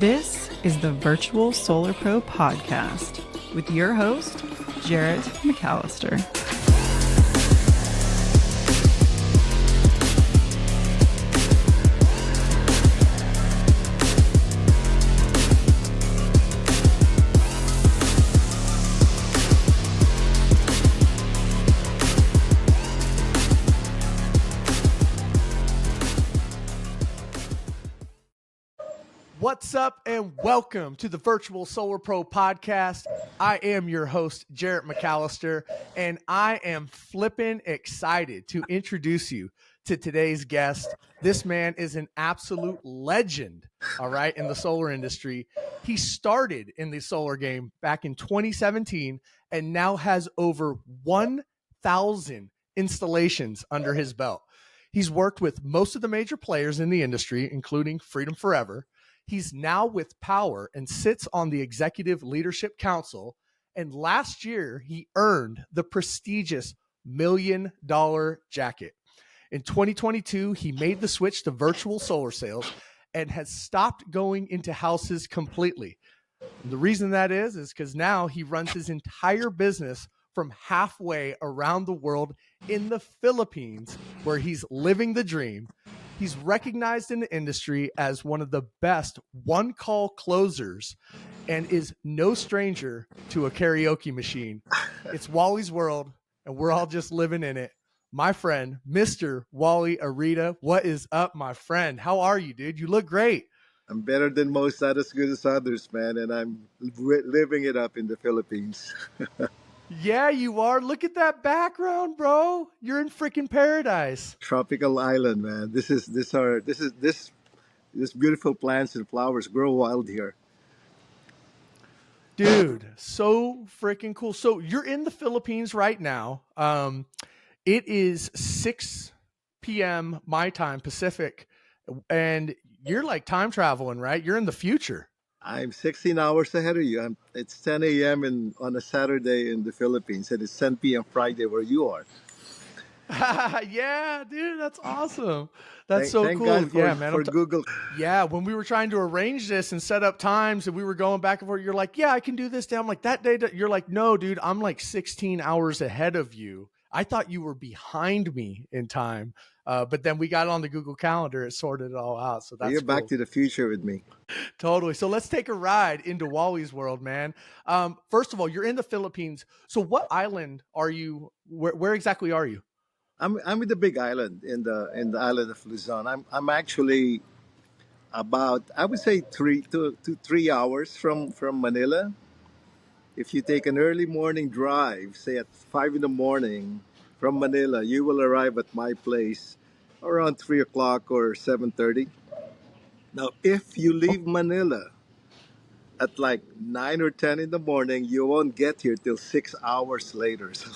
This is the Virtual Solar Pro podcast with your host, Jarrett McAllister. What's up and welcome to the Virtual Solar Pro podcast. I am your host, Jarrett McAllister, and I am flippin' excited to introduce you to today's guest. This man is an absolute legend, all right, in the solar industry. He started in the solar game back in 2017 and now has over 1,000 installations under his belt. He's worked with most of the major players in the industry, including Freedom Forever. He's now with Powur and sits on the Executive Leadership Council. And last year, he earned the prestigious $1 million jacket. In 2022, he made the switch to virtual solar sales and has stopped going into houses completely. And the reason that is because now he runs his entire business from halfway around the world in the Philippines, where he's living the dream. He's recognized in the industry as one of the best one-call closers and is no stranger to a karaoke machine. It's Wally's world, and we're all just living in it. My friend, Mr. Wally Arida, what is up, my friend? How are you, dude? You look great. I'm better than most, not as good as others, man, and I'm living it up in the Philippines. Yeah, you are. Look at that background, bro. You're in freaking paradise. Tropical island, man. This beautiful plants and flowers grow wild here. Dude, so freaking cool. So you're in the Philippines right now. It is 6 p.m. my time, Pacific, and you're like time traveling, right? You're in the future. I'm 16 hours ahead of you. It's 10 a.m. on a Saturday in the Philippines, and it's 10 p.m. Friday where you are. Yeah, dude, that's awesome. That's Thank cool. God Yeah, man. for Google. Yeah, when we were trying to arrange this and set up times and we were going back and forth, you're like, yeah, I can do this day. I'm like, that day, you're like, no, dude, I'm like 16 hours ahead of you. I thought you were behind me in time. But then we got on the Google Calendar. It sorted it all out. So that's You're cool. back to the future with me. Totally. So let's take a ride into Wally's world, man. First of all, you're in the Philippines. So what island are you? Where exactly are you? I'm in the big island in the island of Luzon. I'm actually about, I would say, 3 hours from Manila. If you take an early morning drive, say at 5 in the morning from Manila, you will arrive at my place around 3 o'clock or 7:30. Now, if you leave Manila at like 9 or 10 in the morning, you won't get here till 6 hours later. So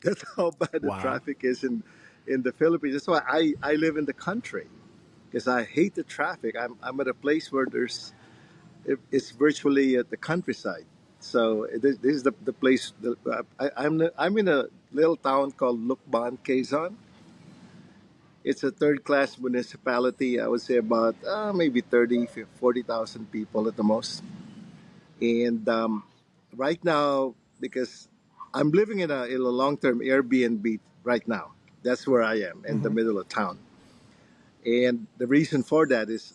that's how bad the traffic is in the Philippines. That's why I live in the country, because I hate the traffic. I'm at a place where it's virtually at the countryside. So this is the place. I'm in a little town called Lukban, Quezon. It's a third-class municipality. I would say about maybe 40,000 people at the most. And right now, because I'm living in a long-term Airbnb right now. That's where I am, in the middle of town. And the reason for that is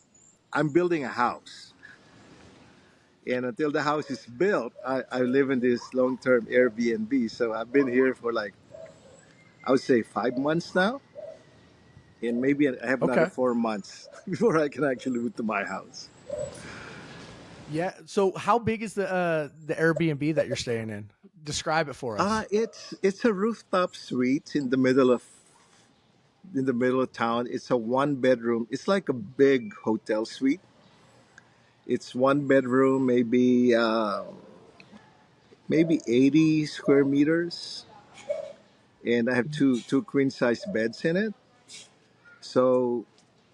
I'm building a house. And until the house is built, I live in this long-term Airbnb. So I've been here for like, I would say 5 months now. And maybe I have another 4 months before I can actually move to my house. Yeah. So how big is the Airbnb that you're staying in? Describe it for us. It's a rooftop suite in the middle of town. It's a one bedroom. It's like a big hotel suite. It's one bedroom, maybe 80 square meters, and I have two queen size beds in it. So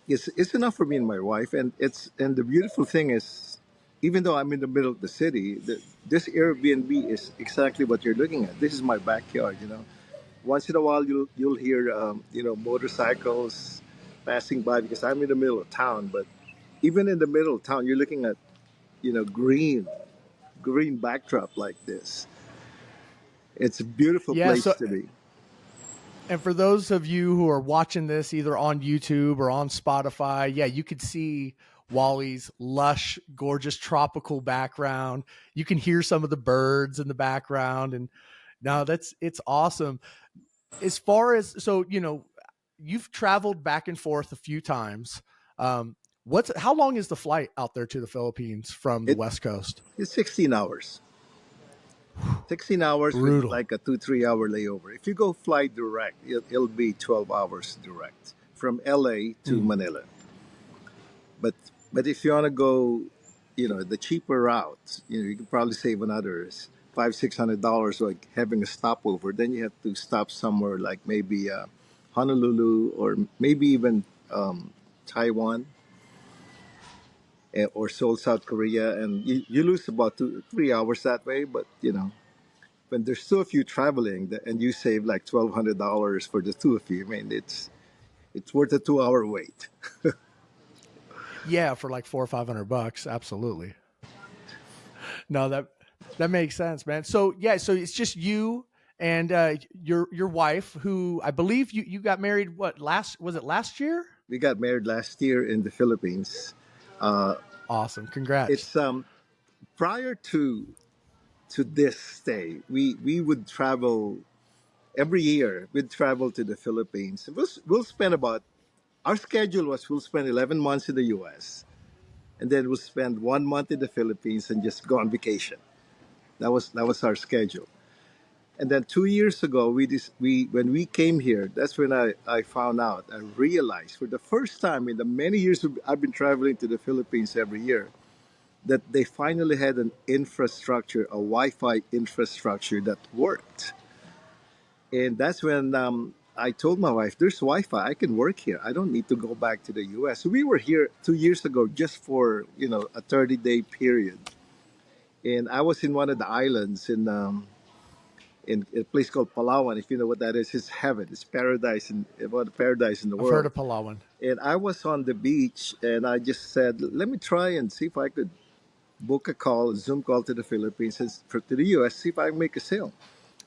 it's enough for me and my wife. And the beautiful thing is, even though I'm in the middle of the city, this Airbnb is exactly what you're looking at. This is my backyard. Once in a while you'll hear motorcycles passing by because I'm in the middle of town. But even in the middle of town, you're looking at green backdrop like this. It's a beautiful Yeah. place So, to be. and for those of you who are watching this either on YouTube or on Spotify, yeah, you could see Wally's lush, gorgeous tropical background. You can hear some of the birds in the background. And no, it's awesome. As far as, so, you've traveled back and forth a few times. How long is the flight out there to the Philippines from the It, West Coast? it's 16 hours. 16 hours with Brutal. like a 2-3 hour layover. If you go fly direct, it'll be 12 hours direct from LA to Mm. Manila. But but if you want to go, the cheaper route, you can probably save another $500-600 like having a stopover. Then you have to stop somewhere like maybe Honolulu or maybe even Taiwan or Seoul, South Korea, and you lose about 2-3 hours that way. But when there's two of you traveling and you save like $1,200 for the two of you, I mean it's worth a 2 hour wait. Yeah, for like $400 or $500. Absolutely. No, that makes sense, man. So yeah, so it's just you and your wife, who I believe you got married. What, was it last year? We got married last year in the Philippines. Uh, Awesome, congrats. it's prior to this stay, we would travel every year. We'd travel to the Philippines. We'll spend about our schedule was we'll spend 11 months in the U.S. and then we'll spend 1 month in the Philippines and just go on vacation. That was our schedule. And then 2 years ago, we when we came here, that's when I found out. I realized for the first time in the many years I've been traveling to the Philippines every year that they finally had an infrastructure, a Wi-Fi infrastructure that worked. And that's when I told my wife, "There's Wi-Fi. I can work here. I don't need to go back to the U.S." So we were here 2 years ago just for a 30-day period, and I was in one of the islands in a place called Palawan. If you know what that is, it's heaven. It's paradise in about paradise in the I've heard world. of Palawan. And I was on the beach, and I just said, "Let me try and see if I could book a call, a Zoom call to the Philippines, to the U.S. See if I can make a sale."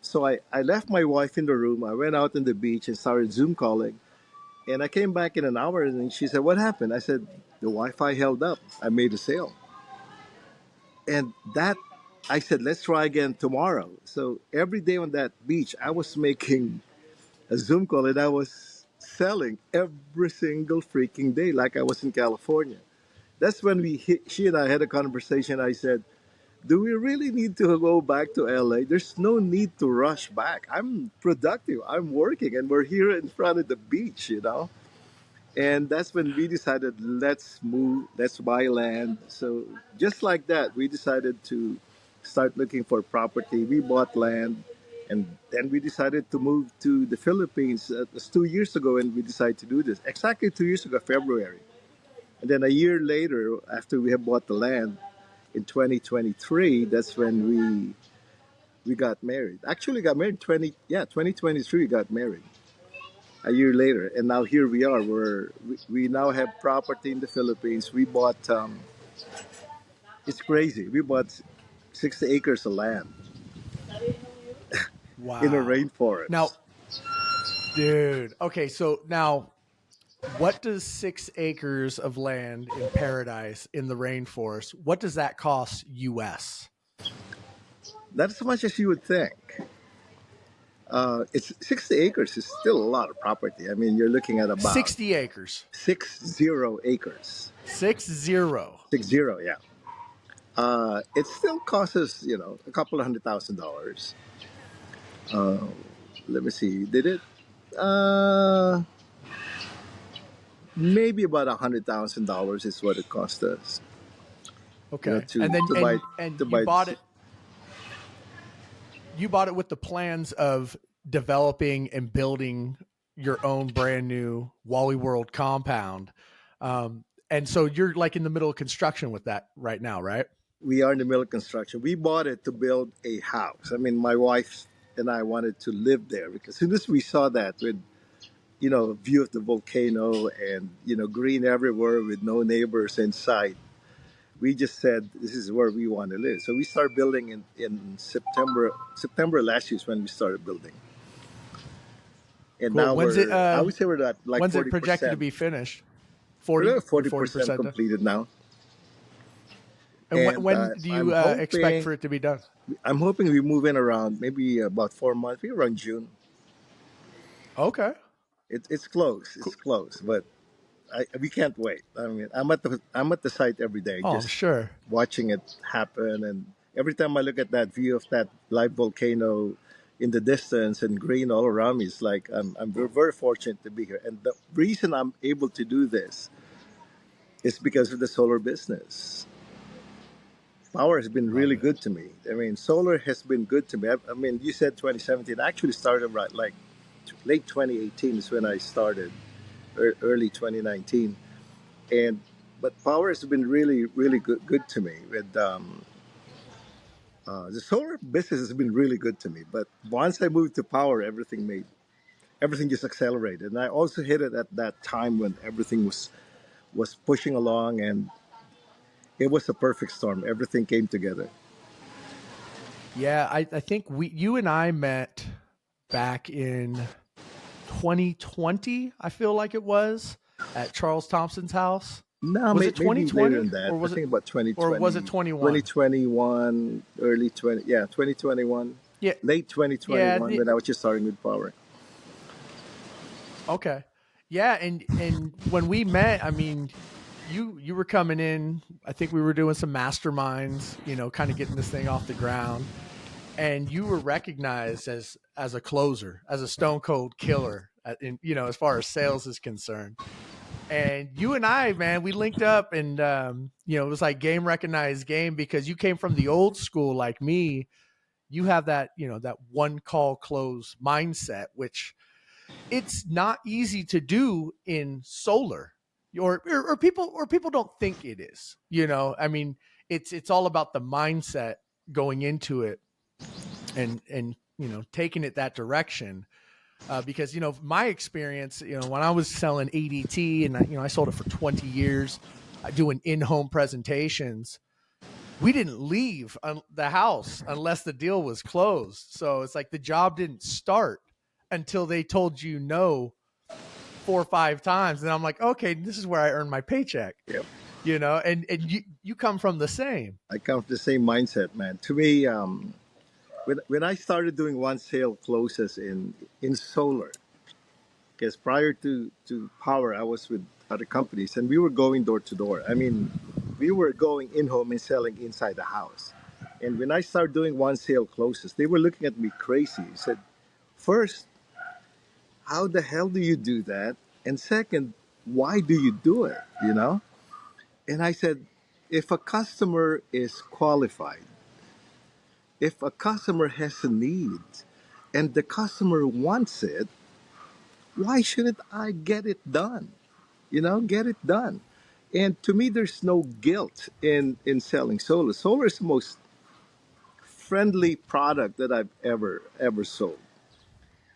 So I left my wife in the room. I went out on the beach and started Zoom calling. And I came back in an hour, and she said, "What happened?" I said, "The Wi-Fi held up. I made a sale." And that I said, "Let's try again tomorrow." So every day on that beach, I was making a Zoom call and I was selling every single freaking day like I was in California. That's when she and I had a conversation. I said, "Do we really need to go back to LA? There's no need to rush back. I'm productive. I'm working and we're here in front of the beach. And that's when we decided, let's move, let's buy land. So just like that, we decided to start looking for property. We bought land, and then we decided to move to the Philippines. It was 2 years ago, and we decided to do this. Exactly 2 years ago, February. And then a year later, after we had bought the land in 2023, that's when we got married. Actually, got married 2023. We got married a year later, and now here we are. We now have property in the Philippines. We bought. It's crazy. We bought 60 acres of land in a Wow. Now, rainforest. dude. Okay, so now, what does 6 acres of land in paradise in the rainforest? What does that cost U.S.? Not as much as you would think. It's 60 acres is still a lot of property. I mean, you're looking at about 60 acres. 60 acres. 60. 60, yeah. It still costs us, a couple of $100,000. Uh, Let me see. Did it? Uh, Maybe about $100,000 is what it cost us. Okay. To And then to buy and to buy. you bought it with the plans of developing and building your own brand new Wally World compound. And so you're like in the middle of construction with that right now, right? We are in the middle of construction. We bought it to build a house. I mean, my wife and I wanted to live there because as soon as we saw that with view of the volcano and green everywhere with no neighbors in sight, we just said this is where we want to live. So we started building in September last year is when we started building, and Cool. now I would say we're at like When's it forty projected to percent. be finished? We're 40? at You're 40% 40% done? completed now, And and when do you expect for it to be done? I'm hoping we move in around maybe about 4 months, maybe around June. Okay. It's close, Cool. it's close, but we can't wait. I mean, I'm at the site every day, Oh, I'm just sure. watching it happen, and every time I look at that view of that live volcano in the distance and green all around me, it's like I'm very, very fortunate to be here. And the reason I'm able to do this is because of the solar business. Power has been Love really it. good to me. I mean, solar has been good to me. I mean, you said 2017. I actually started right like late 2018 is when I started, early 2019, and but power has been really, really good to me. With the solar business has been really good to me. But once I moved to power, everything just accelerated, and I also hit it at that time when everything was pushing along, and it was a perfect storm. Everything came together. Yeah, I think you and I met back in 2020, I feel like it was, at Charles Thompson's house. No, Was it maybe later than 2020 that. I think about or was it 2020, 21? 2021, early 20, yeah, 2021, Yeah. late Yeah, 2021 when I was just starting with power. okay. Yeah, and when we met, I mean, you were coming in, I think we were doing some masterminds, kind of getting this thing off the ground, and you were recognized as a closer, as a stone cold killer as far as sales is concerned. And you and I, man, we linked up, and it was like game recognized game, because you came from the old school like me. You have that, that one call close mindset, which it's not easy to do in solar, or people don't think it is. I mean, it's all about the mindset going into it, and taking it that direction. Because my experience, when I was selling ADT, and I sold it for 20 years, doing in-home presentations, we didn't leave the house unless the deal was closed. So it's like the job didn't start until they told you no 4 or 5 times, and I'm like, okay, this is where I earn my paycheck. Yep. And you come from the same. I come from the same mindset, man. To me, when I started doing one sale closes in solar, because prior to power, I was with other companies, and we were going door to door. I mean, we were going in home and selling inside the house. And when I started doing one sale closes, they were looking at me crazy. He said, first, how the hell do you do that? And second, why do you do it? And I said, if a customer is qualified, if a customer has a need, and the customer wants it, why shouldn't I get it done? Get it done. And to me, there's no guilt in selling solar. Solar is the most friendly product that I've ever sold.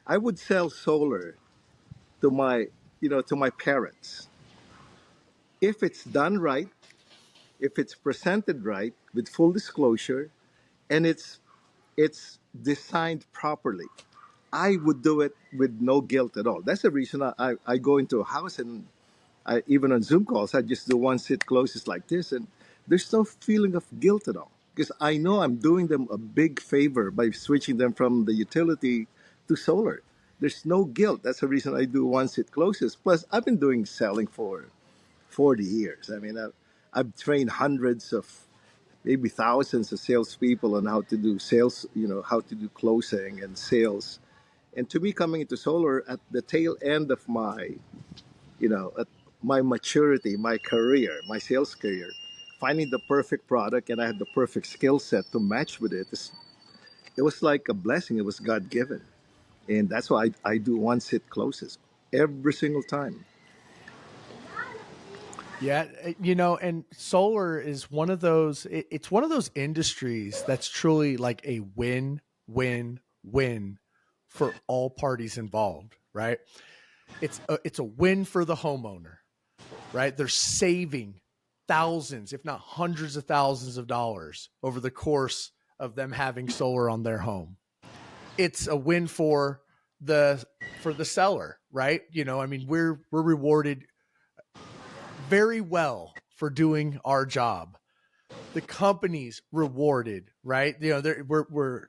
I would sell solar to my parents if it's done right, if it's presented right with full disclosure, and it's designed properly. I would do it with no guilt at all. That's the reason I go into a house, and even on Zoom calls, I just do one sit closes like this, and there's no feeling of guilt at all, because I know I'm doing them a big favor by switching them from the utility to solar. There's no guilt. That's the reason I do one sit closes. Plus, I've been doing selling for 40 years. I mean, I've trained hundreds of, maybe thousands of salespeople on how to do sales, how to do closing and sales. And to me, coming into solar at the tail end of at my maturity, my career, my sales career, finding the perfect product, and I had the perfect skill set to match with it. It was like a blessing. It was God given. And that's why I do one sit closes every single time. Yeah, and solar is one of those. It's one of those industries that's truly like a win, win, win for all parties involved, right? It's a win for the homeowner, right? They're saving thousands, if not hundreds of thousands of dollars over the course of them having solar on their home. It's a win for the seller, right? I mean, we're rewarded very well for doing our job. The company's rewarded, right? We're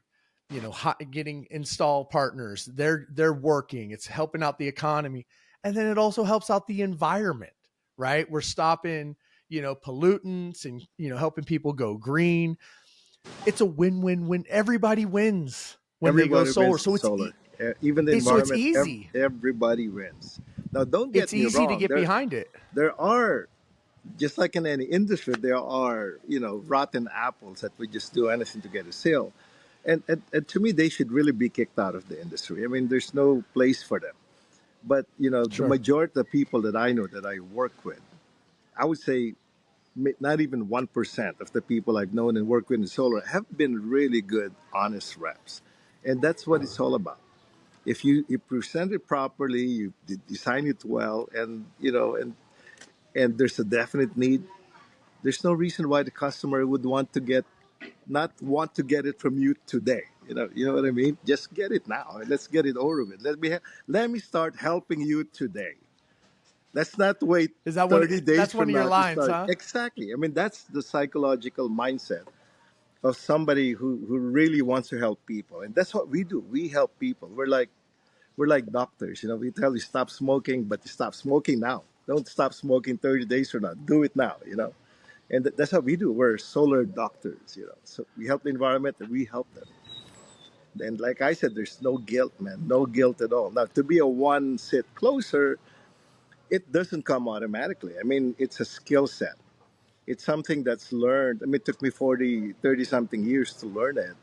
getting install partners. They're working. It's helping out the economy, and then it also helps out the environment, right? We're stopping pollutants and helping people go green. It's a win-win-win. Everybody wins when they go Everybody solar. wins in So solar. Even the it's environment, easy. everybody wins. Now, don't get It's me easy to wrong. get behind it. There are, just like in any industry, there are, rotten apples that would just do anything to get a sale. And to me, they should really be kicked out of the industry. I mean, there's no place for them. But, the Sure. majority of people that I know that I work with, I would say not even 1% of the people I've known and worked with in solar have been really good, honest reps. And that's what it's all about. If you present it properly, you design it well, and there's a definite need, there's no reason why the customer would not want to get it from you today. You know what I mean? Just get it now. Let's get it over with. Let me start helping you today. Let's not wait Is that 30 days that's one from of your now to lines, start. huh? Exactly. I mean, that's the psychological mindset of somebody who really wants to help people. And that's what we do. We help people. We're like doctors. We tell you stop smoking, but you stop smoking now. Don't stop smoking 30 days from now. Do it now. And that's what we do. We're solar doctors. So we help the environment and we help them. And like I said, there's no guilt, man. No guilt at all. Now, to be a one sit closer, it doesn't come automatically. I mean, it's a skill set. It's something that's learned. I mean, it took me 40, 30 something years to learn it.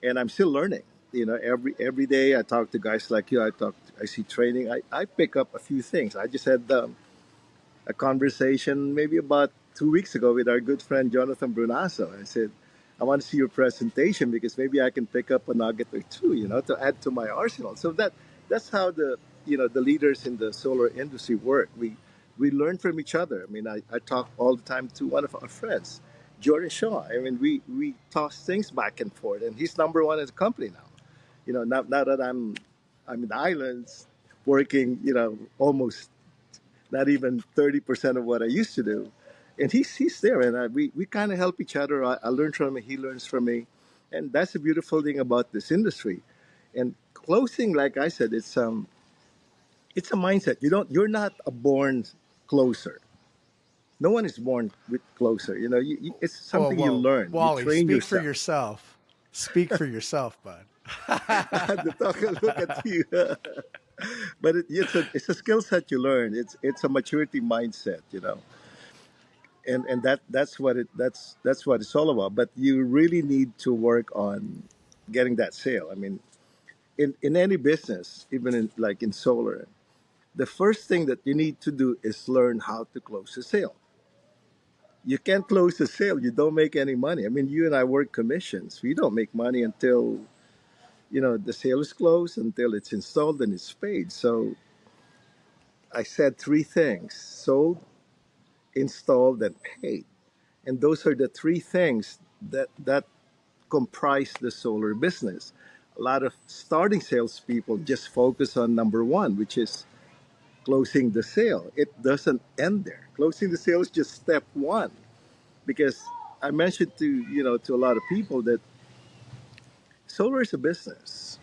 And I'm still learning. Every day I talk to guys like you. I see training. I pick up a few things. I just had a conversation maybe about 2 weeks ago with our good friend Jonathan Brunasso. I said, I want to see your presentation because maybe I can pick up a nugget or two, to add to my arsenal. So that's how the leaders in the solar industry work. We learn from each other. I mean, I talk all the time to one of our friends, Jordan Shaw. I mean, we toss things back and forth, and he's number one at the company now. Now that I'm in the islands working, almost not even 30% of what I used to do. And he's there, and we kind of help each other. I learn from him, he learns from me. And that's the beautiful thing about this industry. And closing, like I said, it's a mindset. You're not a born closer. No one is born with closer. It's Whoa, something you whoa, learn. You Wally, train speak for yourself. yourself. Speak for yourself, bud. To talk a look at you. But it's a skill set you learn. It's a maturity mindset. And that's what it's all about. But you really need to work on getting that sale. I mean, in any business, even in solar, the first thing that you need to do is learn how to close a sale. You can't close a sale, you don't make any money. I mean, you and I work commissions. We don't make money until the sale is closed, until it's installed and it's paid. So I said three things: sold, installed, and paid. And those are the three things that comprise the solar business. A lot of starting salespeople just focus on number one, which is closing the sale. It doesn't end there. Closing the sale is just step one, because I mentioned to a lot of people that solar is a business,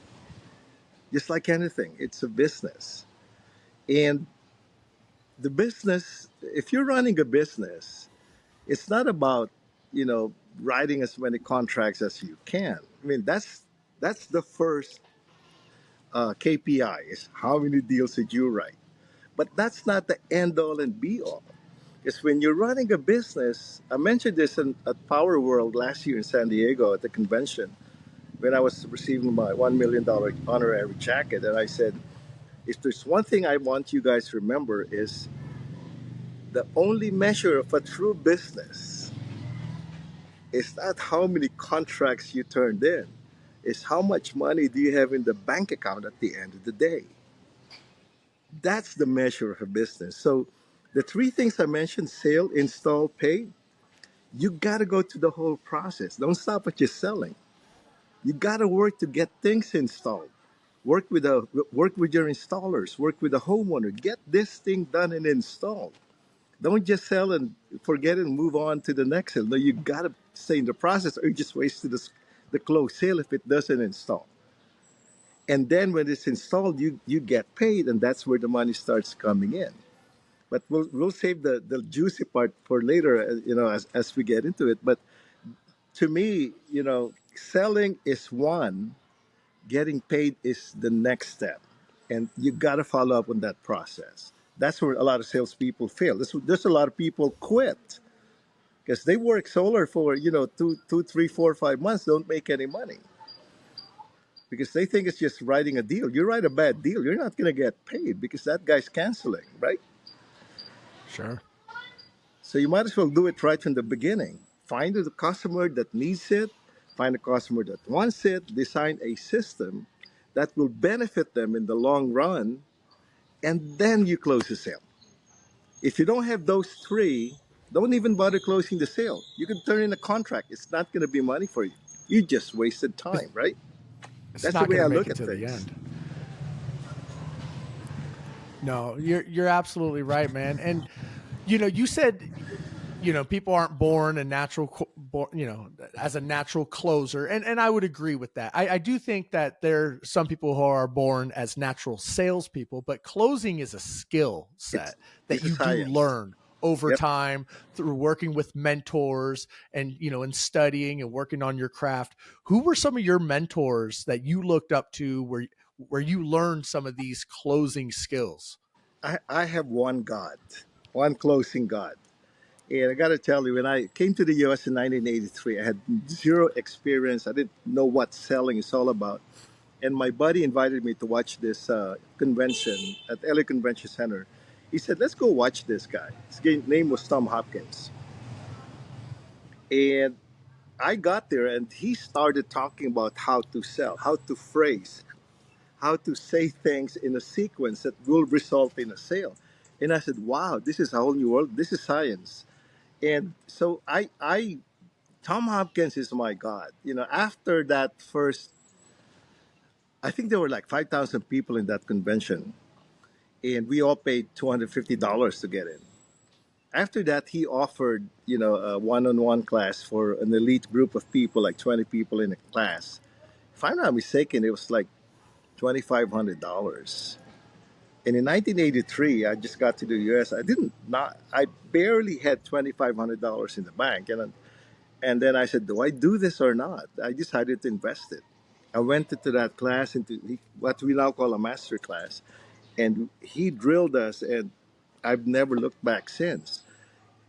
just like anything. It's a business, and the business. If you're running a business, it's not about writing as many contracts as you can. I mean, that's the first KPI, is how many deals did you write. But that's not the end all and be all. It's when you're running a business. I mentioned this at Power World last year in San Diego at the convention when I was receiving my $1 million honorary jacket, and I said, if there's one thing I want you guys to remember, is the only measure of a true business is not how many contracts you turned in. It's how much money do you have in the bank account at the end of the day. That's the measure of a business. So The three things I mentioned: sale, install, pay. You got to go to the whole process. Don't stop at just selling. You got to work to get things installed. Work with your installers. Work with the homeowner. Get this thing done and installed. Don't just sell and forget it and move on to the next sale. No, you got to stay in the process, or you just wasted the closed sale if it doesn't install. And then when it's installed, you get paid, and that's where the money starts coming in. But we'll save the juicy part for later, as we get into it. But to me, selling is one, getting paid is the next step, and you got to follow up on that process. That's where a lot of salespeople fail. There's a lot of people quit because they work solar for 2, 3, 4, 5 months, don't make any money because they think it's just writing a deal. You write a bad deal, you're not going to get paid because that guy's canceling, right? Sure. So you might as well do it right from the beginning. Find the customer that needs it, find a customer that wants it, design a system that will benefit them in the long run, and then you close the sale. If you don't have those three, don't even bother closing the sale. You can turn in a contract. It's not going to be money for you. You just wasted time, right? It's That's the not way going I to make look it at to the things. end. No, you're absolutely right, man. And you said people aren't born a natural, as a natural closer, and I would agree with that. I do think that there are some people who are born as natural salespeople, but closing is a skill It's set that it's a you do science. learn over Yep. time through working with mentors and and studying and working on your craft. Who were some of your mentors that you looked up to where you learned some of these closing skills? I have one God, one closing God. And I got to tell you, when I came to the US in 1983, I had zero experience. I didn't know what selling is all about. And my buddy invited me to watch this convention at LA Convention Center. He said, "Let's go watch this guy." His name was Tom Hopkins. And I got there and he started talking about how to sell, how to phrase, how to say things in a sequence that will result in a sale. And I said, wow, this is a whole new world. This is science. And so Tom Hopkins is my God. After that first, I think there were like 5,000 people in that convention, and we all paid $250 to get in. After that, he offered, a one-on-one class for an elite group of people, like 20 people in a class. If I'm not mistaken, it was like $2,500. And in 1983, I just got to the U.S. I barely had $2,500 in the bank, and then I said, do I do this or not? I decided to invest it. I went into that class, into what we now call a master class, and he drilled us, and I've never looked back since.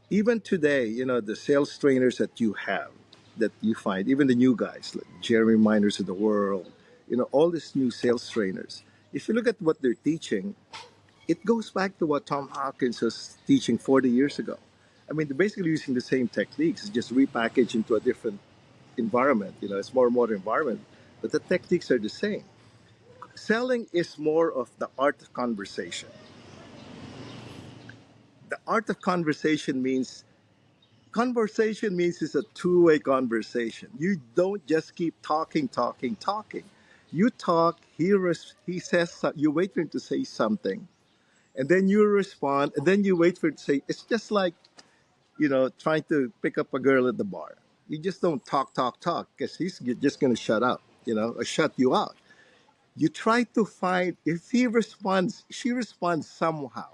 Even today, the sales trainers that you have, that you find, even the new guys like Jeremy Miners of the world, all these new sales trainers, if you look at what they're teaching, it goes back to what Tom Hawkins was teaching 40 years ago. I mean, they're basically using the same techniques, it's just repackaged into a different environment. It's more modern environment, but the techniques are the same. Selling is more of the art of conversation. The art of conversation means it's a two-way conversation. You don't just keep talking, talking, talking. You talk. He says. You wait for him to say something, and then you respond, and then you wait for it to say. It's just like trying to pick up a girl at the bar. You just don't talk, talk, talk, because he's just going to shut up, or shut you out. You try to find if he responds, she responds somehow.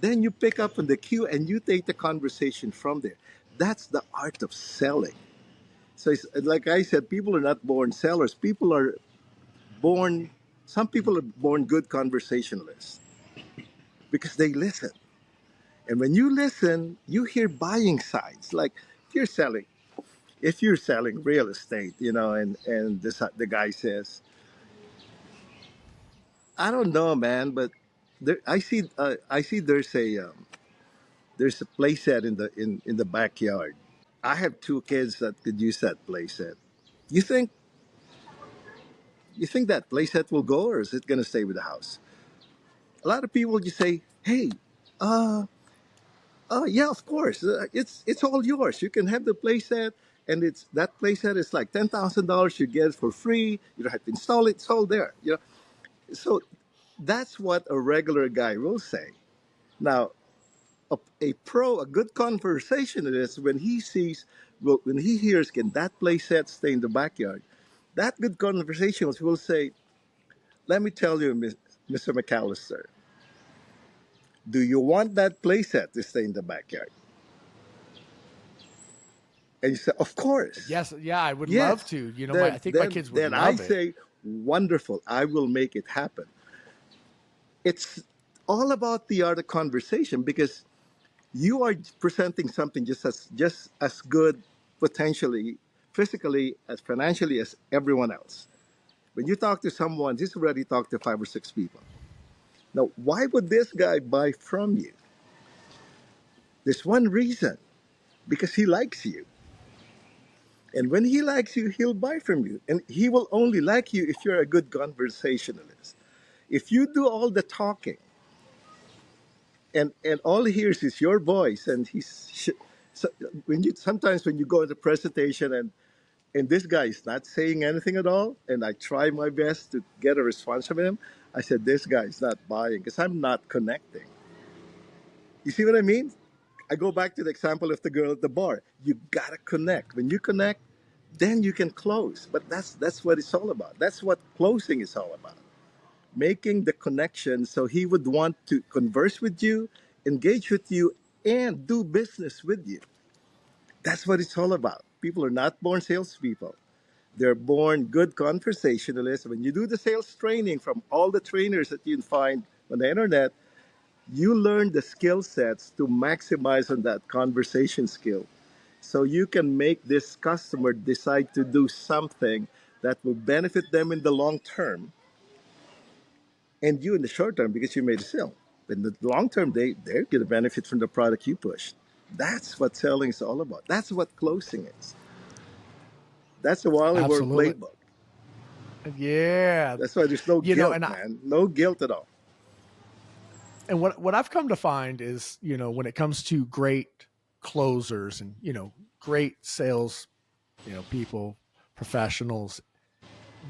Then you pick up on the cue and you take the conversation from there. That's the art of selling. So it's, like I said, people are not born sellers. Born, some people are born good conversationalists because they listen. And when you listen, you hear buying signs. Like if you're selling, if you're selling real estate, and the guy says, I don't know, man, but I see there's a play set in the backyard. I have two kids that could use that playset. You think you think that playset will go, or is it going to stay with the house? A lot of people just say, "Hey, Oh yeah, of course. It's all yours. You can have the playset, and it's that playset is like $10,000. You get it for free. You don't have to install it. It's all there. So that's what a regular guy will say. Now, a pro, a good conversationalist, when he sees, well, when he hears, can that playset stay in the backyard? That good conversationalist will say, "Let me tell you, Mr. McAllister, do you want that playset to stay in the backyard?" And you say, "Of course." Yes, yeah, I would love Yes. to. I Then, think my then, kids would then I love it. say, wonderful. I will make it happen. It's all about the art of conversation because you are presenting something just as good, potentially, physically, as financially as everyone else. When you talk to someone, he's already talked to 5 or 6 people. Now, why would this guy buy from you? There's one reason: because he likes you. And when he likes you, he'll buy from you. And he will only like you if you're a good conversationalist. If you do all the talking and all he hears is your voice, and so when you sometimes when you go into presentation and this guy is not saying anything at all, and I try my best to get a response from him, I said, this guy is not buying because I'm not connecting. You see what I mean? I go back to the example of the girl at the bar. You gotta connect. When you connect, then you can close. But that's what it's all about. That's what closing is all about. Making the connection so he would want to converse with you, engage with you, and do business with you. That's what it's all about. People are not born salespeople. They're born good conversationalists. When you do the sales training from all the trainers that you can find on the internet, you learn the skill sets to maximize on that conversation skill. So you can make this customer decide to do something that will benefit them in the long term and you in the short term because you made a sale. In the long term, they're going to benefit from the product you pushed. That's what selling is all about. That's what closing is. That's the Wally World Absolutely. playbook. Yeah. That's why there's no guilt, And man. No guilt at all. what I've come to find is, when it comes to great closers and, great sales, people, professionals,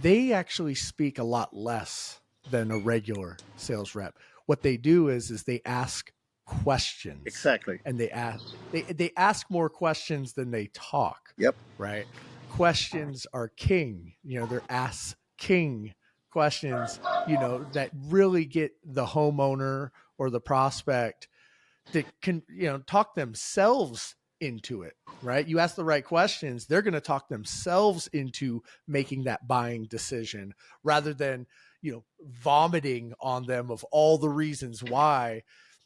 they actually speak a lot less than a regular sales rep. What they do is they ask questions, Exactly. and they ask more questions than they talk, Yep. right? Questions are king. They're asking questions, that really get the homeowner or the prospect to talk themselves into it, right? You ask the right questions, they're going to talk themselves into making that buying decision rather than vomiting on them of all the reasons why.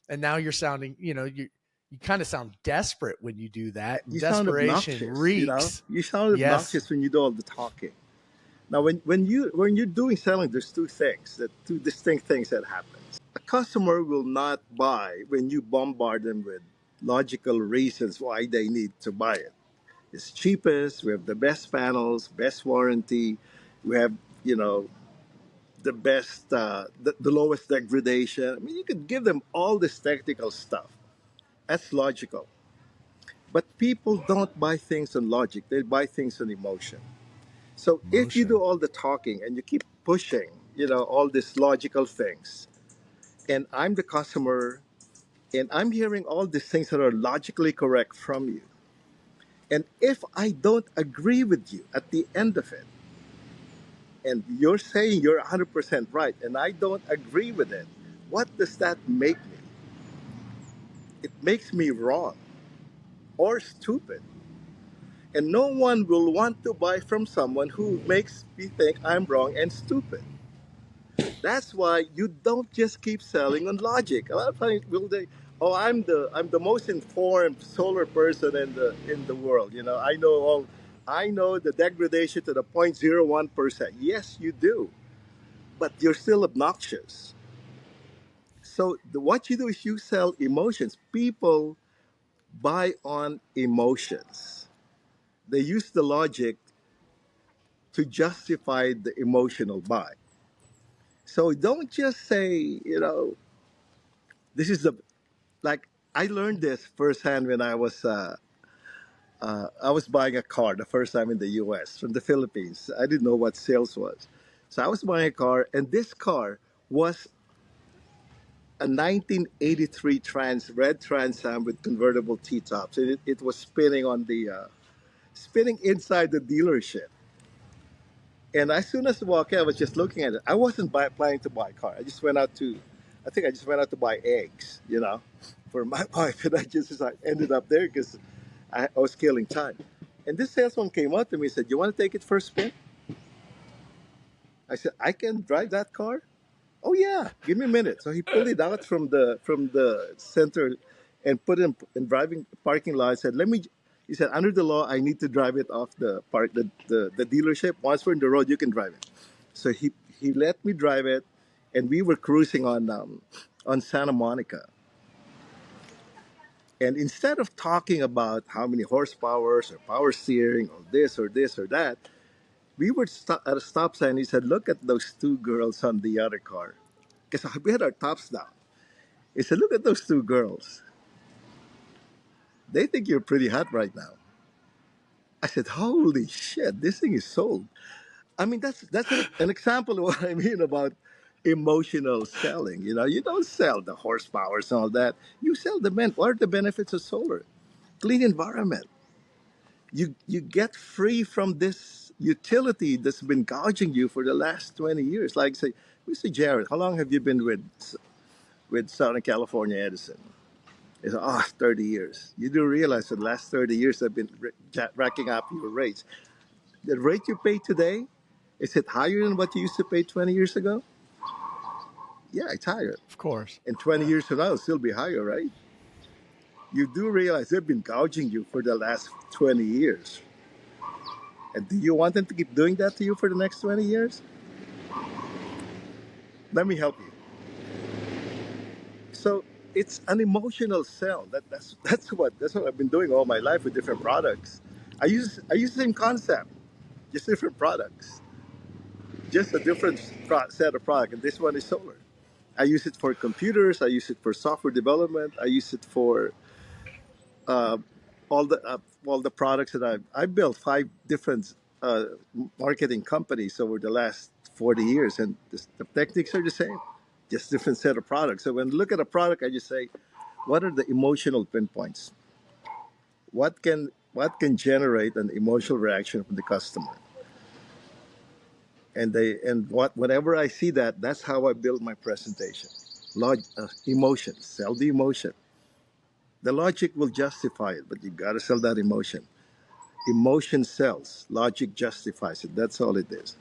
And now you're sounding, you kind of sound desperate when you do that, and You sound desperation obnoxious, you know? reeks. You sound Yes. obnoxious when you do all the talking. Now, when you're doing selling, there's two distinct things that happen. A customer will not buy when you bombard them with logical reasons why they need to buy it. It's cheapest. We have the best panels, best warranty. We have, you know, the best, the lowest degradation. I mean, you could give them all this technical stuff. That's logical. But people don't buy things on logic. They buy things on emotion. So if you do Emotion. all the talking and you keep pushing, all these logical things, and I'm the customer and I'm hearing all these things that are logically correct from you. And if I don't agree with you at the end of it, and you're saying you're 100% right, and I don't agree with it, what does that make me? It makes me wrong or stupid. And no one will want to buy from someone who makes me think I'm wrong and stupid. That's why you don't just keep selling on logic. A lot of times will they, oh, I'm the most informed solar person in the world. I know the degradation to the 0.01%. Yes, you do, but you're still obnoxious. So what you do is you sell emotions. People buy on emotions. They use the logic to justify the emotional buy. So don't just say, this is the like I learned this firsthand when I was buying a car the first time in the U.S. from the Philippines. I didn't know what sales was, so I was buying a car, and this car was a 1983 red Trans Am with convertible T-tops. It was spinning on the spinning inside the dealership. And as soon as I walked in, I was just looking at it. I wasn't planning to buy a car. I think I just went out to buy eggs, for my wife. And I just ended up there because I was killing time. And this salesman came up to me and said, "You want to take it for a spin?" I said, "I can drive that car?" "Oh yeah, give me a minute." So he pulled it out from the center and put it in driving parking lot. I said, "Let me." He said, "Under the law, I need to drive it off the dealership. Once we're in the road, you can drive it." So he let me drive it, and we were cruising on Santa Monica. And instead of talking about how many horsepowers or power steering or this or that, we were at a stop sign. He said, "Look at those two girls on the other car," because we had our tops down. He said, "Look at those two girls. They think you're pretty hot right now." I said, "Holy shit, this thing is sold." I mean, that's an example of what I mean about emotional selling. You don't sell the horsepowers and all that. You sell the men. What are the benefits of solar? Clean environment. You get free from this utility that's been gouging you for the last 20 years. Like say, Mr. Jared, how long have you been with Southern California Edison? It's 30 years. You do realize that the last 30 years I've been racking up your rates. The rate you pay today, is it higher than what you used to pay 20 years ago? Yeah, it's higher. Of course. And 20 years from now, it'll still be higher, right? You do realize they've been gouging you for the last 20 years. And do you want them to keep doing that to you for the next 20 years? Let me help you. So it's an emotional sell. That's what I've been doing all my life with different products. I use the same concept, just different products, just a different set of product. And this one is solar. I use it for computers. I use it for software development. I use it for uh, all the products that I built 5 different uh, marketing companies over the last 40 years, and the techniques are the same, just different set of products. So when I look at a product, I just say, what are the emotional pinpoints? What can generate an emotional reaction from the customer? Whenever I see that, that's how I build my presentation. Emotion, sell the emotion. The logic will justify it, but you got to sell that emotion. Emotion sells, logic justifies it. That's all it is.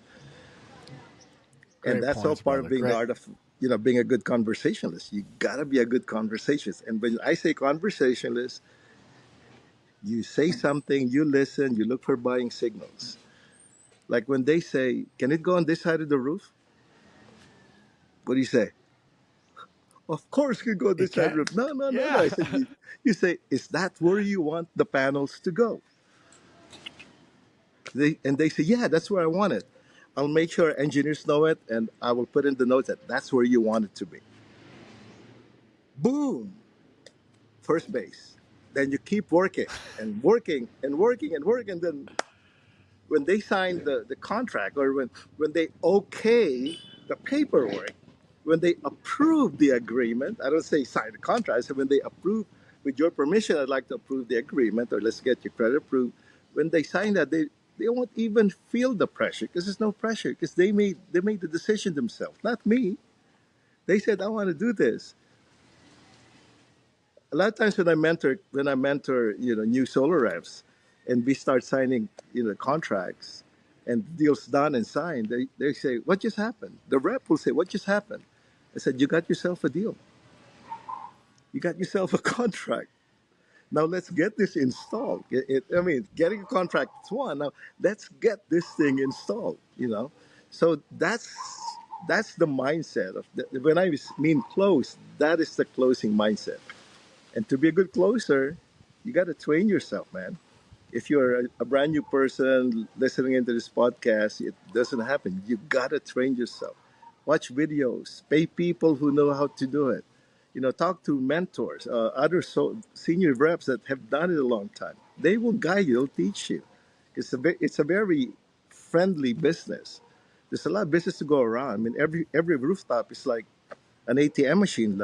And Great that's all points, part of brother. being the Great. art of being a good conversationalist. You gotta be a good conversationalist. And when I say conversationalist, you say something, you listen, you look for buying signals. Like when they say, "Can it go on this side of the roof?" What do you say? "Of course, it can go on It this side of the can. roof." No, no, no, no. Yeah. I said, you say, "Is that where you want the panels to go?" They say, "Yeah, that's where I want it." I'll make sure engineers know it, and I will put in the notes that that's where you want it to be. Boom, first base. Then you keep working and working and working and working. And then when they sign the contract, or when they okay the paperwork, when they approve the agreement, I don't say sign the contract. I say when they approve, with your permission, I'd like to approve the agreement, or let's get your credit approved. When they sign that, they won't even feel the pressure, because there's no pressure, because they made the decision themselves, not me. They said, "I want to do this." A lot of times when I mentor new solar reps, and we start signing contracts and deals done and signed, they say, "What just happened?" The rep will say, "What just happened?" I said, "You got yourself a deal. You got yourself a contract. Now let's get this installed." I mean, getting a contract is one. Now let's get this thing installed. So that's the mindset of when I mean close. That is the closing mindset. And to be a good closer, you got to train yourself, man. If you're a brand new person listening into this podcast, it doesn't happen. You got to train yourself. Watch videos, pay people who know how to do it. Talk to mentors, other senior reps that have done it a long time. They will guide you, they'll teach you. It's a very friendly business. There's a lot of business to go around. I mean, every rooftop is like an ATM machine.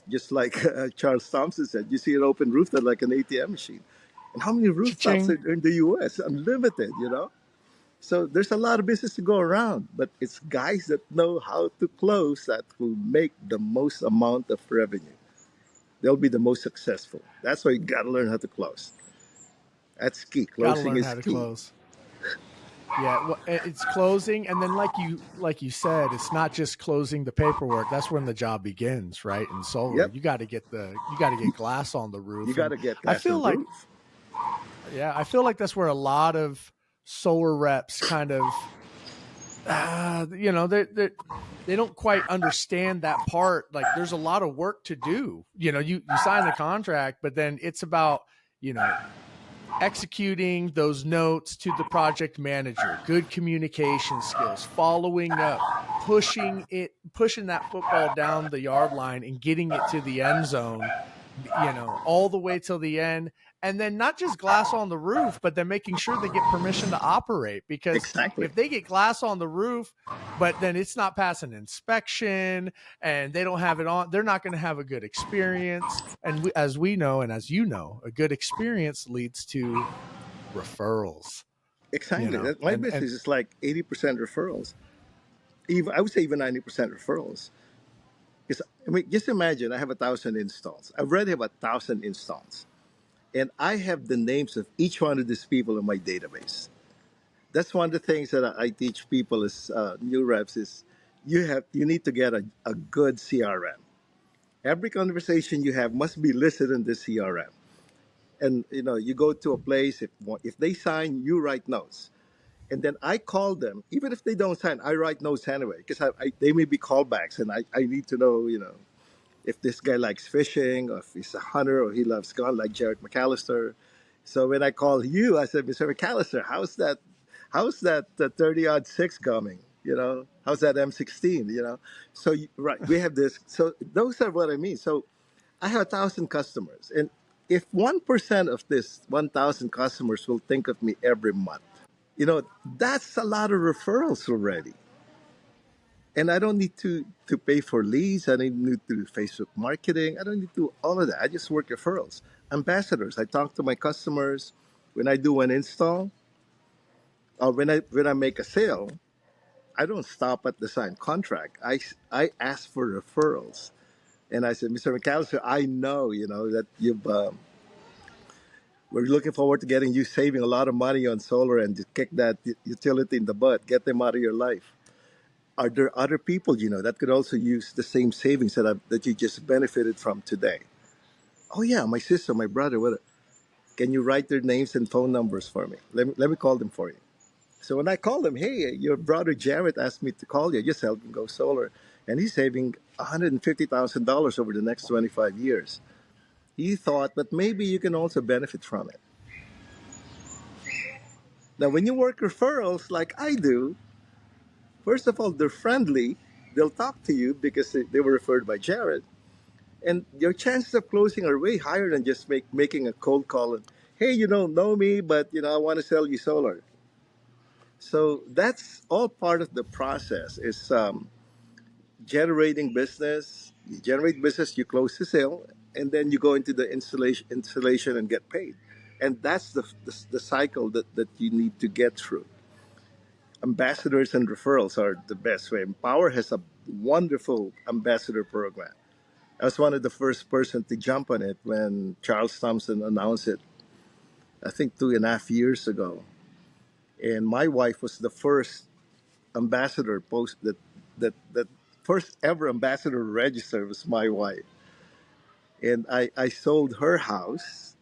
Just like Charles Thompson said, you see an open rooftop like an ATM machine. And how many rooftops Cha-ching. are in the U.S.? Unlimited, So there's a lot of business to go around, but it's guys that know how to close that will make the most amount of revenue. They'll be the most successful. That's why you got to learn how to close. That's key. Got to Closing learn is how to key. close. Yeah, well, it's closing, and then like you said, it's not just closing the paperwork. That's when the job begins, right? In solar, Yep. you got to get glass on the You roof, got and to get I glass feel on like roof. I feel like that's where a lot of solar reps kind of, they don't quite understand that part. Like, there's a lot of work to do. You sign the contract, but then it's about you know executing those notes to the project manager, good communication skills, following up, pushing that football down the yard line and getting it to the end zone, all the way till the end. And then not just glass on the roof, but then making sure they get permission to operate. Because Exactly. if they get glass on the roof, but then it's not passing inspection and they don't have it on, they're not going to have a good experience. And as we know, and as you know, a good experience leads to referrals. Exactly. My And business is like 80% referrals. Even I would say even 90% referrals. Because I mean, just imagine I have 1,000 installs. I already have 1,000 installs, and I have the names of each one of these people in my database. That's one of the things that I teach people as new reps is you need to get a good CRM. Every conversation you have must be listed in the CRM. And you go to a place, if they sign, you write notes. And then I call them, even if they don't sign, I write notes anyway, because they may be callbacks, and I need to know, if this guy likes fishing, or if he's a hunter, or he loves gun, like Jared McAllister. So when I call you, I said, Mr. McAllister, how's that 30 odd six coming? How's that M16? So right, we have this. So those are what I mean. So I have 1,000 customers, and if 1% of this 1,000 customers will think of me every month, that's a lot of referrals already. And I don't need to pay for leads. I don't need to do Facebook marketing. I don't need to do all of that. I just work referrals. Ambassadors. I talk to my customers when I do an install or when I make a sale. I don't stop at the signed contract. I ask for referrals, and I said, Mr. McAllister, I know that you've. We're looking forward to getting you saving a lot of money on solar and to kick that utility in the butt, get them out of your life. Are there other people that could also use the same savings that you just benefited from today? Oh yeah, my sister, my brother. What? Can you write their names and phone numbers for me? Let me call them for you. So when I call them, hey, your brother Jared asked me to call you. Just help him go solar, and he's saving $150,000 over the next 25 years. He thought that maybe you can also benefit from it. Now, when you work referrals like I do, first of all, they're friendly. They'll talk to you because they were referred by Jared. And your chances of closing are way higher than just making a cold call and, hey, you don't know me, but I want to sell you solar. So that's all part of the process. Is generating business. You generate business, you close the sale, and then you go into the installation and get paid. And that's the cycle that you need to get through. Ambassadors and referrals are the best way. Power has a wonderful ambassador program. I was one of the first person to jump on it when Charles Thompson announced it, I think 2.5 years ago. And my wife was the first ambassador post that first ever ambassador register was my wife. And I sold her house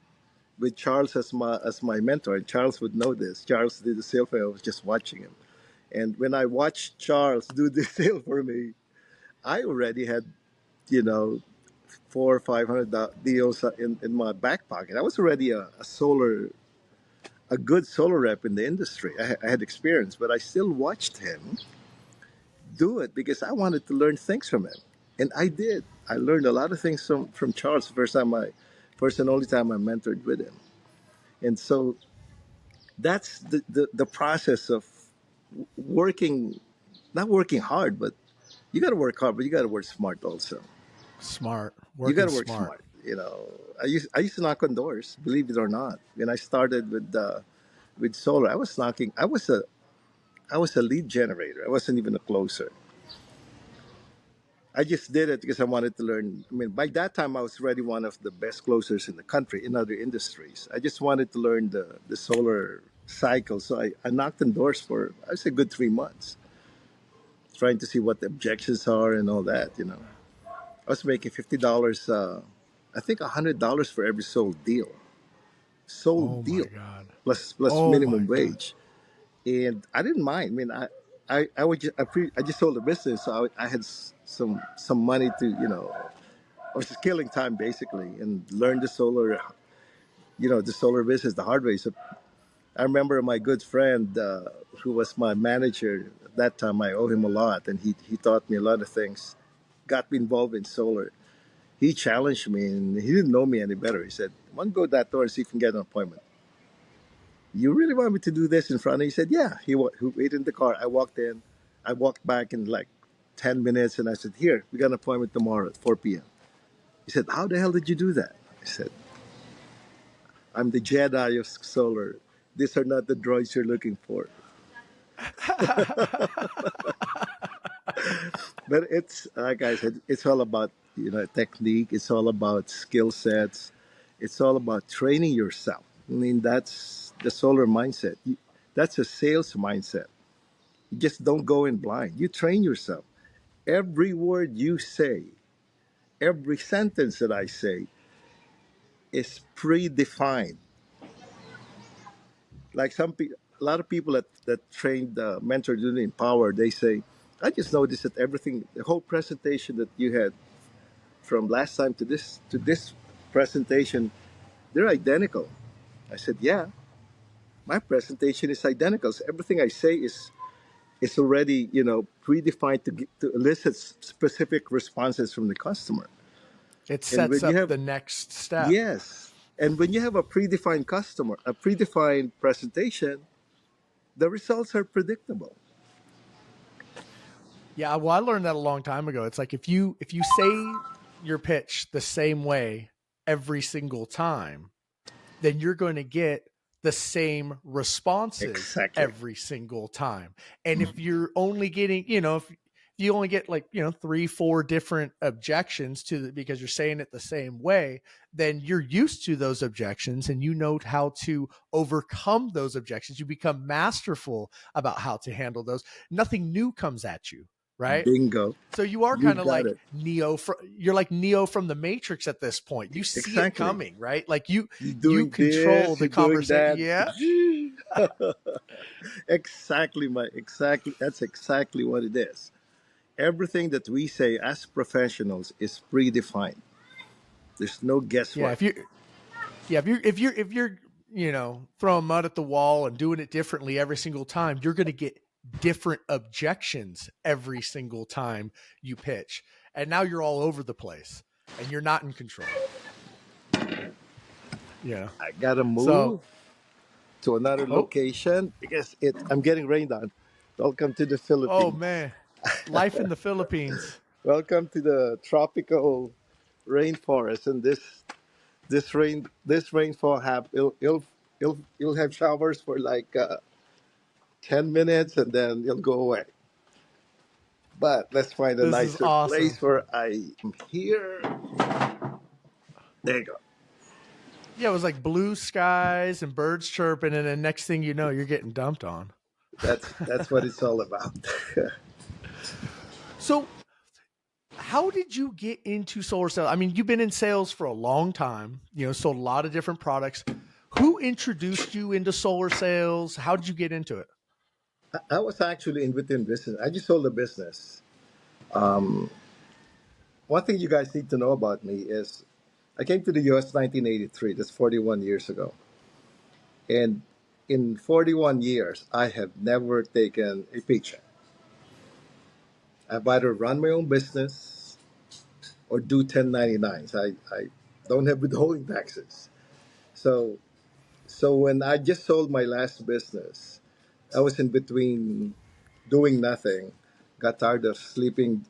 with Charles as my mentor. And Charles would know this. Charles did the sale for me. I was just watching him. And when I watched Charles do the sale for me, I already had, you know, 400 or 500 deals in my back pocket. I was already a good solar rep in the industry. I had experience, but I still watched him do it because I wanted to learn things from him. And I did. I learned a lot of things from Charles. First and only time I mentored with him. And so that's the process of working, not working hard, but you got to work hard, but you got to work smart also. Smart, You got working to work smart. smart. I used to knock on doors, believe it or not. When I started with solar, I was a lead generator. I wasn't even a closer. I just did it because I wanted to learn. I mean, by that time, I was already one of the best closers in the country in other industries. I just wanted to learn the solar cycle. So I knocked on doors for, I would say, good 3 months, trying to see what the objections are and all that. I was making $50, I think $100 for every sold deal. Oh Sold my deal, God. plus Oh my minimum God. wage. And I didn't mind. I mean, I just sold the business, so I had some money to I was just killing time basically and learned the solar business the hard way. So I remember my good friend who was my manager at that time. I owe him a lot, and he taught me a lot of things. Got me involved in solar. He challenged me, and he didn't know me any better. He said, "Why don't you go to that door and see if you can get an appointment." You really want me to do this in front of you? He said, "Yeah." He waited in the car. I walked in. I walked back in like 10 minutes, and I said, "Here, we got an appointment tomorrow at 4 p.m." He said, "How the hell did you do that?" I said, "I'm the Jedi of solar. These are not the droids you're looking for." But it's like I said, it's all about technique. It's all about skill sets. It's all about training yourself. I mean, that's the solar mindset. That's a sales mindset. You just don't go in blind. You train yourself. Every word you say, every sentence that I say is predefined. Like a lot of people that trained mentor unit in Power, they say, I just noticed that everything, the whole presentation that you had from last time to this presentation, they're identical. I said, yeah, my presentation is identical. So everything I say is already predefined to elicit specific responses from the customer. It And sets when you up have the next step. yes, and when you have a predefined customer, a predefined presentation, the results are predictable. Yeah, well, I learned that a long time ago. It's like if you say your pitch the same way every single time, then you're going to get the same responses Exactly. every single time. And if you're only getting, if you only get like, 3, 4 different objections because you're saying it the same way, then you're used to those objections and you know how to overcome those objections. You become masterful about how to handle those. Nothing new comes at you, right? Bingo. So you are You kind of got like it. You're like Neo from the Matrix at this point. You see it Exactly. coming, right? Like you You're you doing control this, the you're doing conversation. that. Yeah. Exactly. That's exactly what it is. Everything that we say as professionals is predefined. There's no Yeah, guesswork. if you're throwing mud at the wall and doing it differently every single time, you're going to get different objections every single time you pitch. And now you're all over the place and you're not in control. Yeah. I gotta So, move to another oh, location because I'm getting rained on. Welcome to the oh Philippines. man. Life in the Philippines. Welcome to the tropical rainforest. And this rainfall you'll have showers for like 10 minutes and then it'll go away. But let's find a This is nicer awesome. place where I am here. There you go. Yeah, it was like blue skies and birds chirping, and then next thing you know, you're getting dumped on. That's what it's all about. So, how did you get into solar sales? I mean, you've been in sales for a long time, sold a lot of different products. Who introduced you into solar sales? How did you get into it? I was actually in within business. I just sold a business. One thing you guys need to know about me is I came to the US 1983. That's 41 years ago. And in 41 years, I have never taken a paycheck. I've either run my own business, or do 1099s. I don't have withholding taxes. So when I just sold my last business, I was in between doing nothing, got tired of sleeping,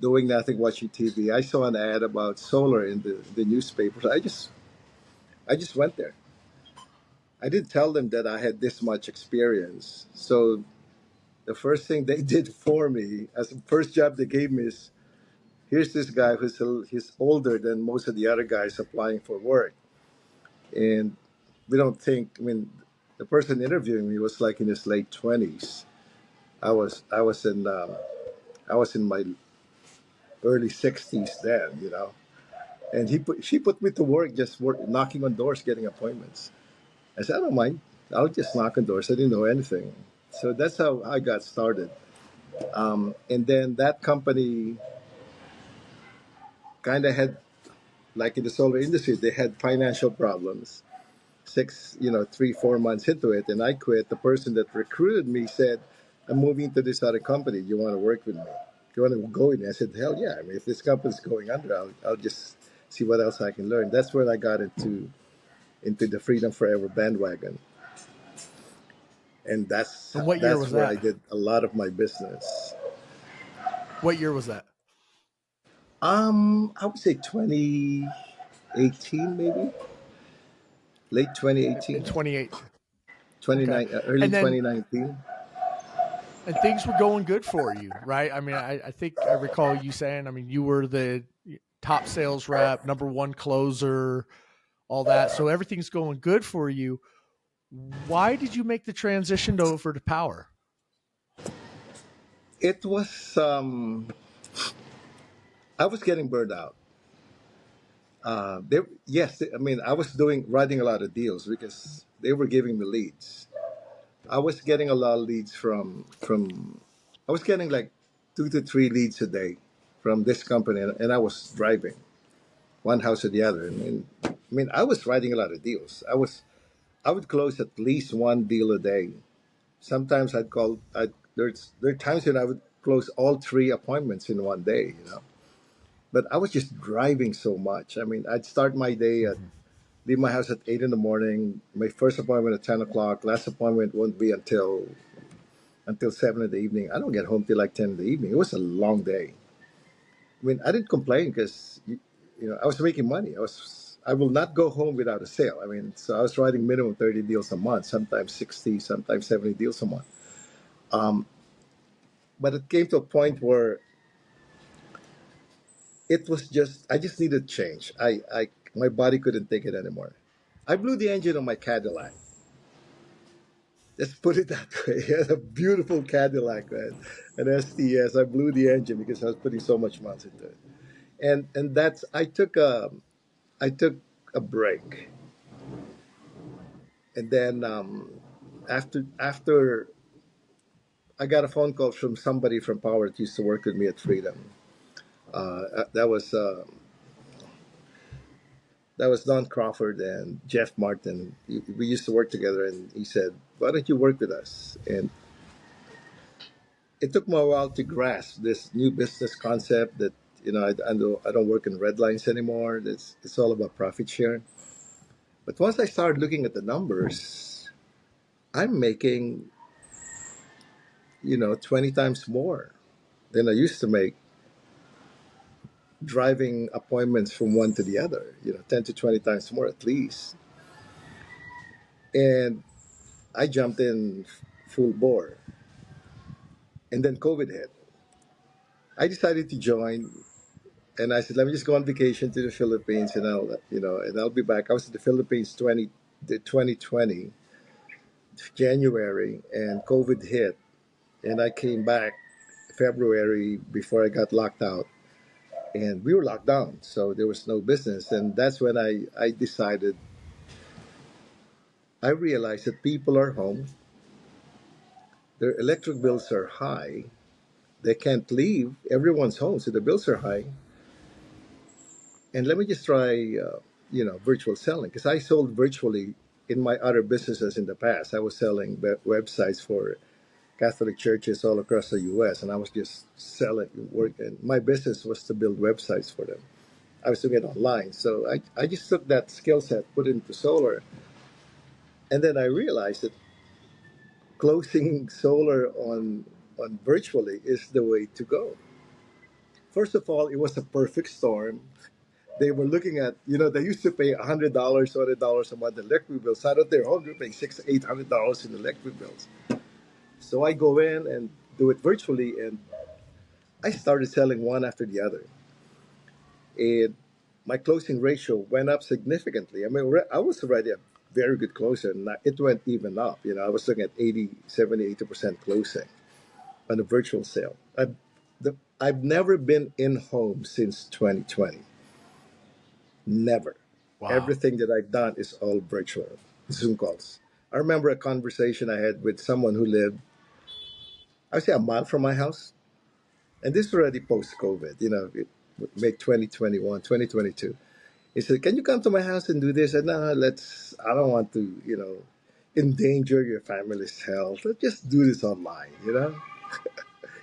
doing nothing, watching TV. I saw an ad about solar in the newspapers. I just went there. I didn't tell them that I had this much experience. So the first thing they did for me, as the first job they gave me, is here's this guy he's older than most of the other guys applying for work, and we don't think. I mean, the person interviewing me was like in his late 20s. I was in my early 60s then, and she put me to work, just knocking on doors, getting appointments. I said, I don't mind. I'll just knock on doors. I didn't know anything. So that's how I got started. And then that company kind of had, like in the solar industry, they had financial problems. 3, 4 months into it, and I quit. The person that recruited me said, I'm moving to this other company. You want to work with me? You want to go in? I said, hell yeah. I mean, if this company's going under, I'll just see what else I can learn. That's when I got into the Freedom Forever bandwagon. And that's And what year that's was where I that? did a lot of my business. What year was that? I would say 2018, maybe late In 2018, 2018. Okay. early And then 2019. and things were going good for you, right? I mean, I think I recall you saying, I mean, you were the top sales rep, number one closer, all that. So everything's going good for you. Why did you make the transition over to Powur? It was I was getting burned out. I mean, I was writing a lot of deals because they were giving me leads. I was getting a lot of leads from. I was getting like 2 to 3 leads a day from this company, and I was driving one house to the other. I mean, I was writing a lot of deals. I would close at least one deal a day. Sometimes I'd call. There are times when I would close all 3 appointments in one day. But I was just driving so much. I mean, I'd start my day at Mhm. leave my house at 8 in the morning. My first appointment at 10 o'clock. Last appointment won't be until 7 in the evening. I don't get home till like 10 in the evening. It was a long day. I mean, I didn't complain because I was making money. I will not go home without a sale. I mean, so I was writing minimum 30 deals a month, sometimes 60, sometimes 70 deals a month. Um, but it came to a point where it was just I just needed change. I my body couldn't take it anymore. I blew the engine on my Cadillac. Let's put it that way. He had a beautiful Cadillac, man, an STS. I blew the engine because I was putting so much miles into it, and that's I took a break, and then after I got a phone call from somebody from Power that used to work with me at Freedom. That was Don Crawford and Jeff Martin. We used to work together, and he said, "Why don't you work with us?" And it took me a while to grasp this new business concept that I don't work in red lines anymore. It's all about profit sharing. But once I started looking at the numbers, I'm making 20 times more than I used to make driving appointments from one to the other. 10 to 20 times more at least. And I jumped in full bore. And then COVID hit. I decided to join, and I said, let me just go on vacation to the Philippines, and I'll be back. I was in the Philippines 2020 January, and COVID hit, and I came back February before I got locked out, and we were locked down, so there was no business, and that's when I decided. I realized that people are home, their electric bills are high, they can't leave, everyone's home, so the bills are high. And let me just try, virtual selling, because I sold virtually in my other businesses in the past. I was selling websites for Catholic churches all across the U.S., and I was just selling work. And my business was to build websites for them. I was doing it online, so I just took that skill set, put it into solar, and then I realized that closing solar on virtually is the way to go. First of all, it was a perfect storm. They were looking at, they used to pay $100, $200 a month in electric bills. Out of their home, they're paying $800 in electric bills. So I go in and do it virtually, and I started selling one after the other. And my closing ratio went up significantly. I mean, I was already a very good closer, and it went even up. I was looking at 80, 70, 80% closing on a virtual sale. I've never been in home since 2020. Never. Wow. Everything that I've done is all virtual, Zoom calls. I remember a conversation I had with someone who lived, I would say, a mile from my house. And this was already post COVID, May 2021, 2022. He said, "Can you come to my house and do this?" And no, I don't want to, endanger your family's health. Let's just do this online.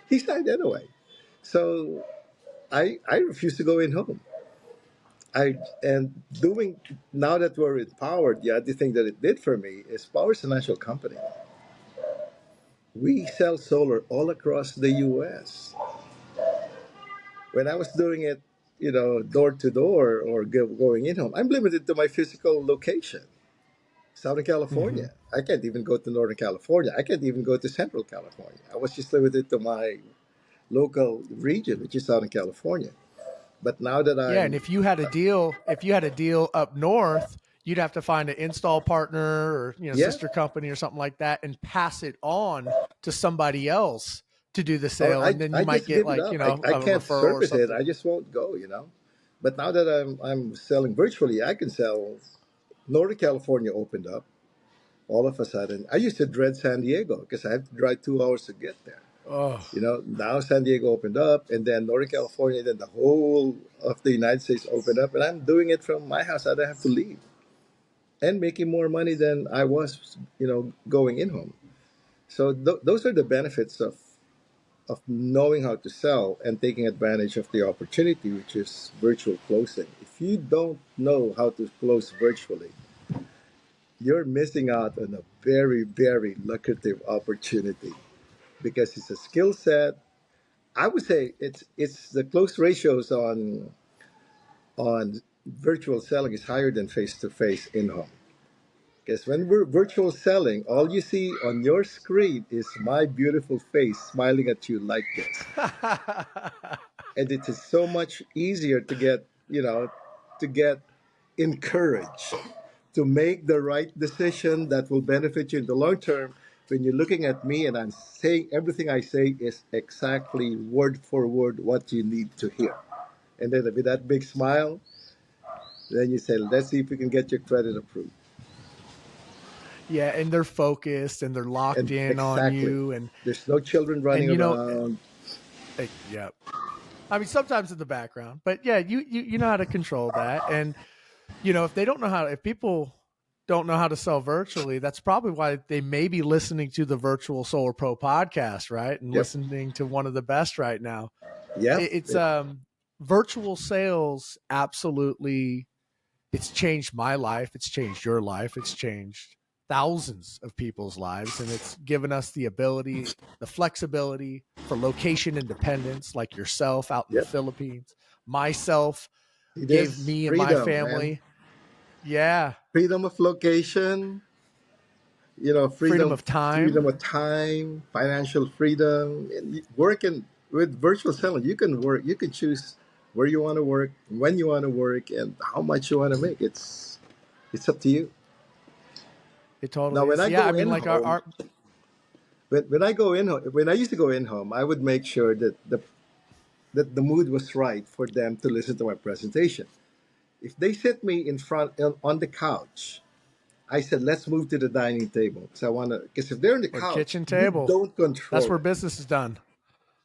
He signed anyway. So I refused to go in home. And doing now that we're in Power, the other thing that it did for me is Power's a national company. We sell solar all across the U.S. When I was doing it, door to door or going in home, I'm limited to my physical location, Southern Mm-hmm. California. I can't even go to Northern California. I can't even go to Central California. I was just limited to my local region, which is Southern California. But now that Yeah, and I'm, if you had a deal up north, you'd have to find an install partner or yeah, sister company or something like that, and pass it on to somebody else to do the or sale, and then you I might just get give it like up. I a can't referral or service it. something. I just won't go. But now that I'm selling virtually, I can sell. Northern California opened up all of a sudden. I used to dread San Diego because I have to drive 2 hours to get there. Oh, Now San Diego opened up, and then Northern California, then the whole of the United States opened up, and I'm doing it from my house. I don't have to leave, and making more money than I was, going in home. So those are the benefits of knowing how to sell and taking advantage of the opportunity, which is virtual closing. If you don't know how to close virtually, you're missing out on a very, very lucrative opportunity because it's a skill set. I would say it's the close ratios on virtual selling is higher than face to face in home. Because when we're virtual selling, all you see on your screen is my beautiful face smiling at you like this. And it is so much easier to get encouraged to make the right decision that will benefit you in the long term. When you're looking at me and I'm saying everything I say is exactly word for word what you need to hear. And then with that big smile, then you say, let's see if we can get your credit approved. yeah, and they're focused and they're locked And in on exactly, you, there's no children and running around. yeah. I mean, sometimes in the background, but yeah, you know how to control that, and if they don't know how, if people don't know how to sell virtually, that's probably why they may be listening to the Virtual Solar Pro podcast, right? And Yep, listening to one of the best right now. yep, It's virtual sales absolutely, it's changed my life, it's changed your life, it's changed thousands of people's lives, and it's given us the ability, the flexibility for location independence, like yourself out in the yep. Philippines, myself, It gave is me and my freedom, man. family, yeah, Freedom of location, freedom freedom of time. freedom of time, financial freedom. And working with virtual selling, you can work. You can choose where you want to work, when you want to work, and how much you want to make. It's up to you. It Now, totally when is. I Yeah, go I mean, in like home, our when I go in home, when I used to go in home, I would make sure that the mood was right for them to listen to my presentation. If they sit me in front on the couch, I said, let's move to the dining table because I want to. Because if they're on the or couch, kitchen you table, don't that's control where it. business is done.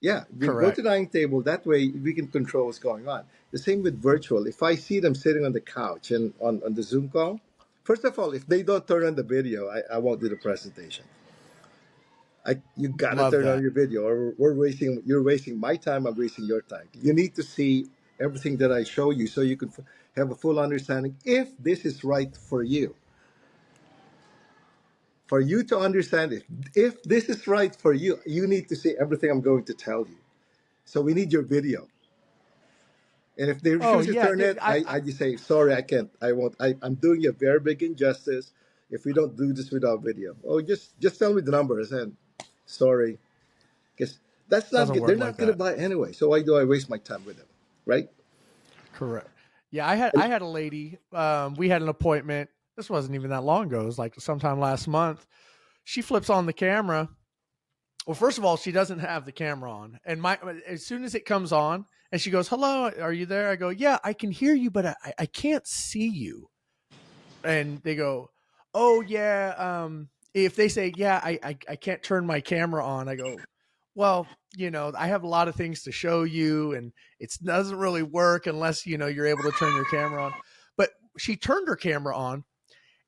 Yeah, we go to Correct. the dining table. That way, we can control what's going on. The same with virtual. If I see them sitting on the couch and on the Zoom call, first of all, if they don't turn on the video, I won't do the presentation. You gotta Love turn on that. your video, or you're wasting my time. I'm wasting your time. You need to see everything that I show you, so you can have a full understanding if this is right for you. For you to understand it, if this is right for you, you need to see everything I'm going to tell you. So we need your video. And if they Oh refuse to yeah. turn it, I just say, sorry, I can't. I won't. I'm doing you a very big injustice if we don't do this without video. Oh, just tell me the numbers and sorry. Because that's not Doesn't good. They're work like not going to that. buy anyway. So why do I waste my time with them? Right? Correct. Yeah, I And, had a lady. We had an appointment. This wasn't even that long ago. It was like sometime last month. She flips on the camera. Well, first of all, she doesn't have the camera on, and as soon as it comes on, and she goes, "Hello, are you there?" I go, "Yeah, I can hear you, but I can't see you." And they go, "Oh yeah." If they say, "Yeah, I can't turn my camera on," I go, "Well, I have a lot of things to show you, and it doesn't really work unless you're able to turn your camera on." But she turned her camera on,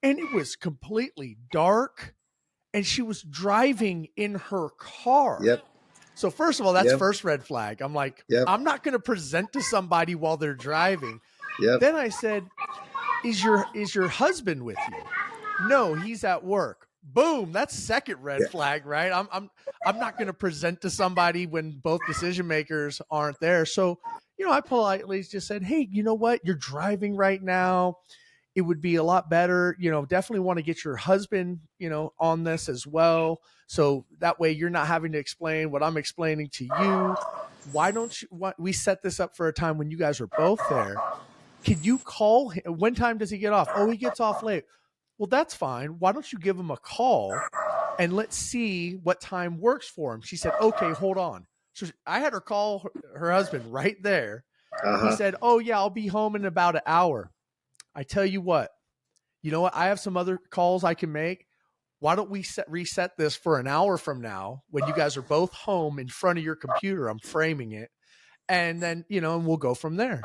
and it was completely dark, and she was driving in her car. yep, So first of all, that's yep, first red flag. I'm like, yep, I'm not going to present to somebody while they're driving. yep, Then I said, is your husband with you? No, he's at work. Boom, that's second red yeah, flag, right? I'm not going to present to somebody when both decision makers aren't there. So, I politely just said, "Hey, you know what? You're driving right now. It would be a lot better, definitely want to get your husband, on this as well. So that way you're not having to explain what I'm explaining to you. Why don't you we set this up for a time when you guys are both there? Can you call him? When time does he get off? Oh, he gets off late. Well, that's fine. Why don't you give him a call and let's see what time works for him?" She said, "Okay, hold on." So I had her call her husband right there. uh He huh, said, "Oh yeah, I'll be home in about an hour." I tell you what, I have some other calls I can make. Why don't we reset this for an hour from now when you guys are both home in front of your computer? I'm framing it, and then and we'll go from there.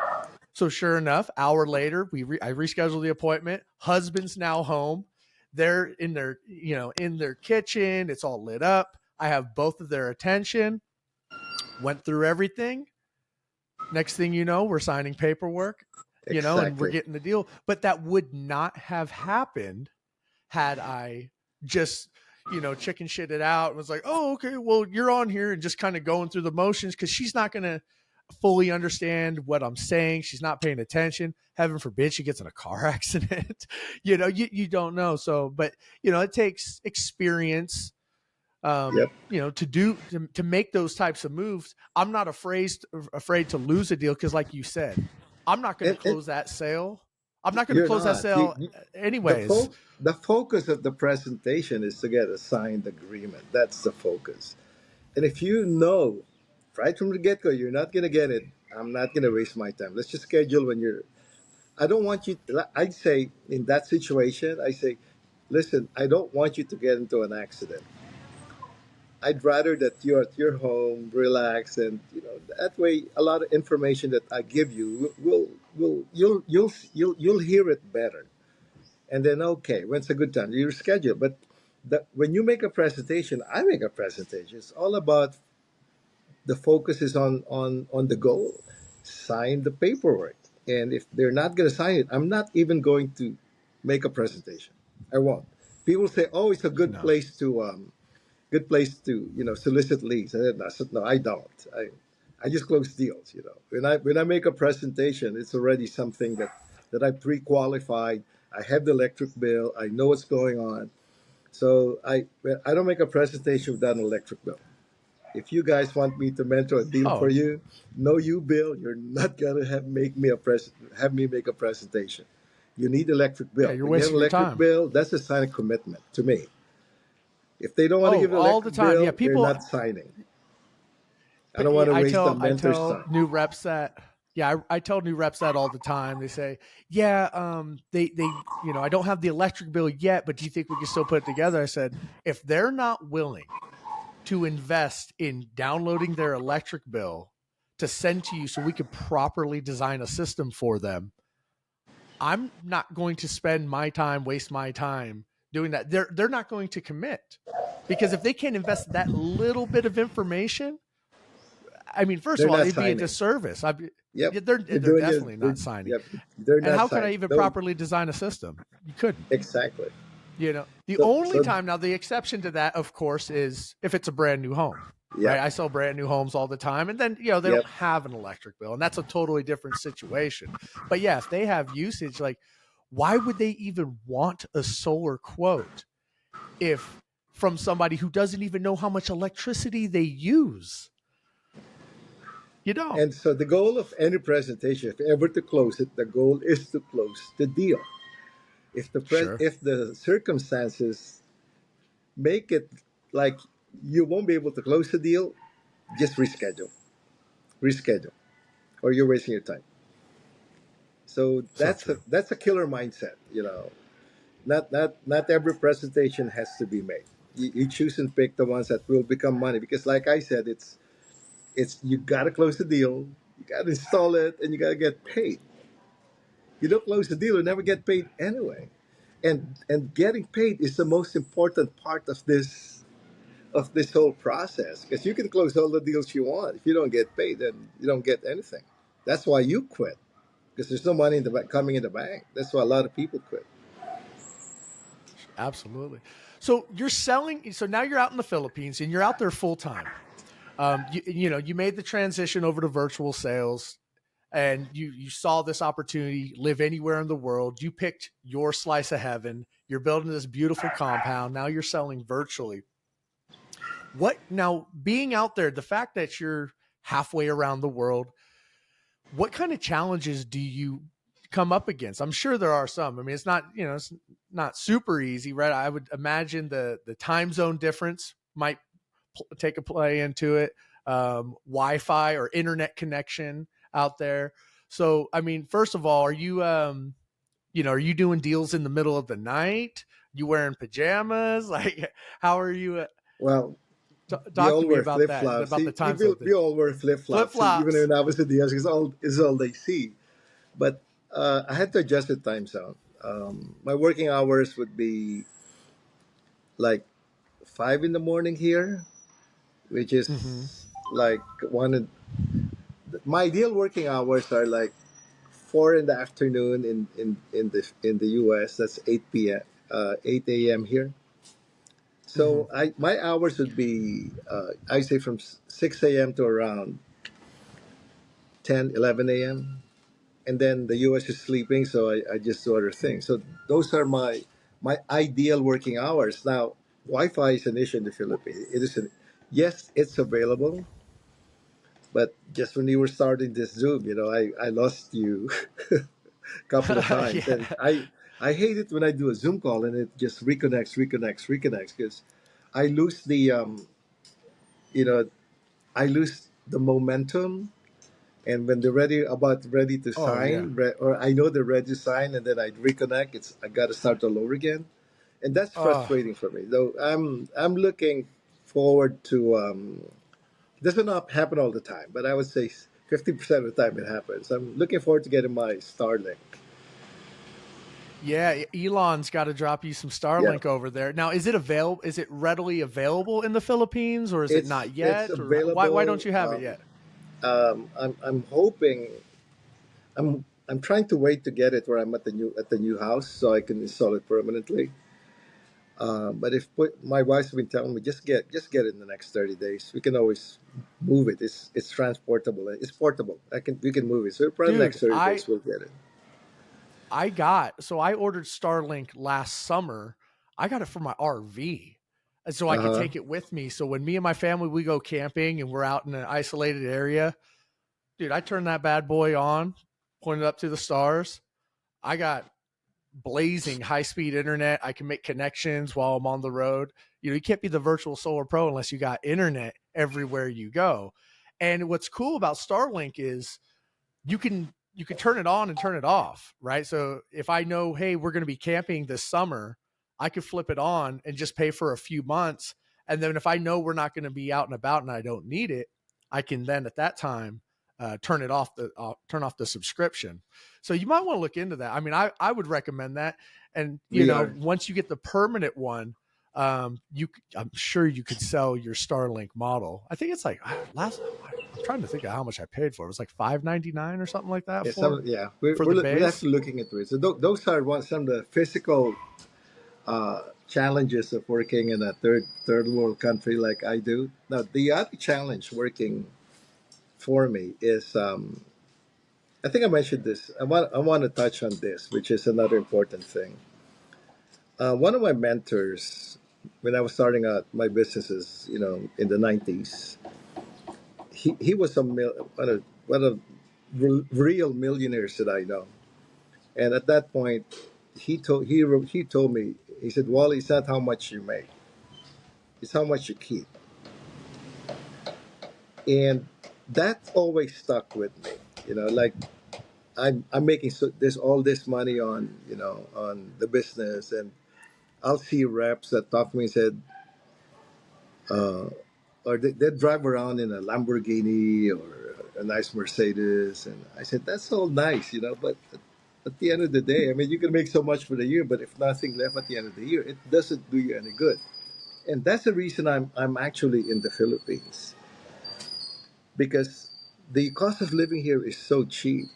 So sure enough, hour later, I rescheduled the appointment. Husband's now home. They're in their kitchen. It's all lit up. I have both of their attention. Went through everything. Next thing you know, we're signing paperwork, and we're exactly. getting the deal. But that would not have happened had I just, chicken shit it out and was like, "Oh, okay, well, you're on here," and just kind of going through the motions, because she's not going to fully understand what I'm saying. She's not paying attention. Heaven forbid she gets in a car accident. You don't know. So, but it takes experience, Yep. to make those types of moves. I'm not afraid to lose a deal, because like you said, I'm not going to And close that sale. I'm not going to you're close that not. sale anyways. The focus of the presentation is to get a signed agreement. That's the focus. And if you know right from the get go you're not gonna get it, I'm not gonna waste my time. Let's just schedule when you're. I don't want you. I'd say in that situation, I say, listen, I don't want you to get into an accident. I'd rather that you're at your home, relax, and that way a lot of information that I give you will you'll hear it better. And then okay, when's a good time? You schedule, but when you make a presentation, I make a presentation. It's all about the focus is on the goal. Sign the paperwork, and if they're not going to sign it, I'm not even going to make a presentation. I won't. People say, "Oh, it's a No. good place to solicit leads." I said, no, I don't. I just close deals. When I make a presentation, it's already something that I pre-qualified. I have the electric bill. I know what's going on. So I don't make a presentation without an electric bill. If you guys want me to mentor a deal for Oh, you, no, you bill. You're not gonna have me make a presentation. You need electric yeah, bill. you're When you have wasting your electric time. bill, that's a sign of commitment to me. If they don't want to Oh, give an all the electric time. Yeah, bill, they're people. not signing. I But don't want to I waste a tell I mentor's tell time. new reps that. Yeah, I tell new reps that all the time. They say, "Yeah, I don't have the electric bill yet, but do you think we can still put it together?" I said, if they're not willing to invest in downloading their electric bill to send to you so we could properly design a system for them, I'm not going to spend my time, waste my time doing that. They're not going to commit. Because if they can't invest that little bit of information, I mean, first They're of all, not it'd be a signing. disservice. Yep. They're You're doing definitely they're, not signing. yep. They're And not how could I signing. even No, properly design a system? You couldn't. exactly. The So, only so time now, the exception to that, of course, is if it's a brand new home, right? yep, I sell brand new homes all the time, and then they yep. don't have an electric bill, and that's a totally different situation. But yeah, if they have usage, like, why would they even want a solar quote if from somebody who doesn't even know how much electricity they use? You don't. And so the goal of any presentation, if ever to close it, the goal is to close the deal. Sure. If the circumstances make it like you won't be able to close the deal, just reschedule, or you're wasting your time. So So true. that's a killer mindset. Not every presentation has to be made. You choose and pick the ones that will become money because, like I said, it's you got to close the deal, you got to install it, and you got to get paid. You don't close the deal, you never get paid anyway. And getting paid is the most important part of this whole process because you can close all the deals you want. If you don't get paid, then you don't get anything. That's why you quit because there's no money in the coming in the bank. That's why a lot of people quit. Absolutely. So you're selling. So now you're out in the Philippines and you're out there full time. You made the transition over to virtual sales, and you saw this opportunity, live anywhere in the world. You picked your slice of heaven. You're building this beautiful compound. Now you're selling virtually. What now, being out there, the fact that you're halfway around the world, what kind of challenges do you come up against? I'm sure there are some. I mean, it's not super easy, right? I would imagine the time zone difference might take a play into it. Wi-Fi or internet connection out there. So, I mean, first of all, are you are you doing deals in the middle of the night? You wearing pajamas? Like, how are you? Well, we Talk to all me wear about flip that, flops. about the See, time zone thing. we all wear flip Flip flops. Even flops. when I was at the US, it's all they see. But I had to adjust the time zone. My working hours would be like 5 in the morning here, which Mm-hmm. is like my ideal working hours are like 4 in the afternoon in the US. That's 8 p.m. 8 a.m. here. Mm-hmm. So my hours would be I say from 6 a.m. to around 10, 11 a.m. And then the US is sleeping, so I just do other things. So those are my ideal working hours. Now, Wi-Fi is an issue in the Philippines. Yes, it's available, but just when you were starting this Zoom, I lost you a couple of times, Yeah. and I hate it when I do a Zoom call and it just reconnects because I lose you know I lose the momentum. And when they're ready to Oh yeah. sign, or I know they're ready to sign, and then I reconnect, I got to start all over again, and that's Oh frustrating for me. Though I'm looking forward to. It doesn't not happen all the time, but I would say 50% of the time it happens. I'm looking forward to getting my Starlink. yeah. Elon's got to drop you some Yeah, Starlink over there. Now, is it available? Is it readily available in the Philippines, or is it not it's yet? Or why available. don't you have it yet? I'm hoping. I'm trying to wait to get it where I'm at the new house so I can install it permanently. But if my wife's been telling me just get it in the next 30 days. We can always move it. It's transportable. It's portable. We can move it. So probably the next Dude, 30 days we'll get it. I ordered Starlink last summer. I got it for my RV. And so I Uh could huh. take it with me. So when me and my family we go camping and we're out in an isolated area, dude, I turn that bad boy on, point it up to the stars. I got blazing high speed internet. I can make connections while I'm on the road. You can't be the virtual solar pro unless you got internet everywhere you go. And what's cool about Starlink is you can turn it on and turn it off, right? So if I know, hey, we're going to be camping this summer, I could flip it on and just pay for a few months. And then if I know we're not going to be out and about and I don't need it, I can then at that time turn off the subscription. So you might want to look into that. I mean, I would recommend that. And We are. once you get the permanent one, I'm sure you could sell your Starlink model. I think it's like I'm trying to think of how much I paid for it. It was like $5.99 or something like that for the we're base. actually looking into it. So those are some of the physical challenges of working in a third world country like I do. Now, the other challenge working for me is I think I mentioned this. I want to touch on this, which is another important thing. One of my mentors, when I was starting out my businesses, in the '90s, he was one of real millionaires that I know. And at that point, he told me, he said, "Wally, it's not how much you make, it's how much you keep." And that always stuck with me. Like I'm making this all this money on the business, and I'll see reps that talk to me and said, uh, or they drive around in a Lamborghini or a nice Mercedes, and I said that's all nice, but at the end of the day, I mean, you can make so much for the year, but if nothing left at the end of the year, it doesn't do you any good. And that's the reason I'm actually in the Philippines, because the cost of living here is so cheap.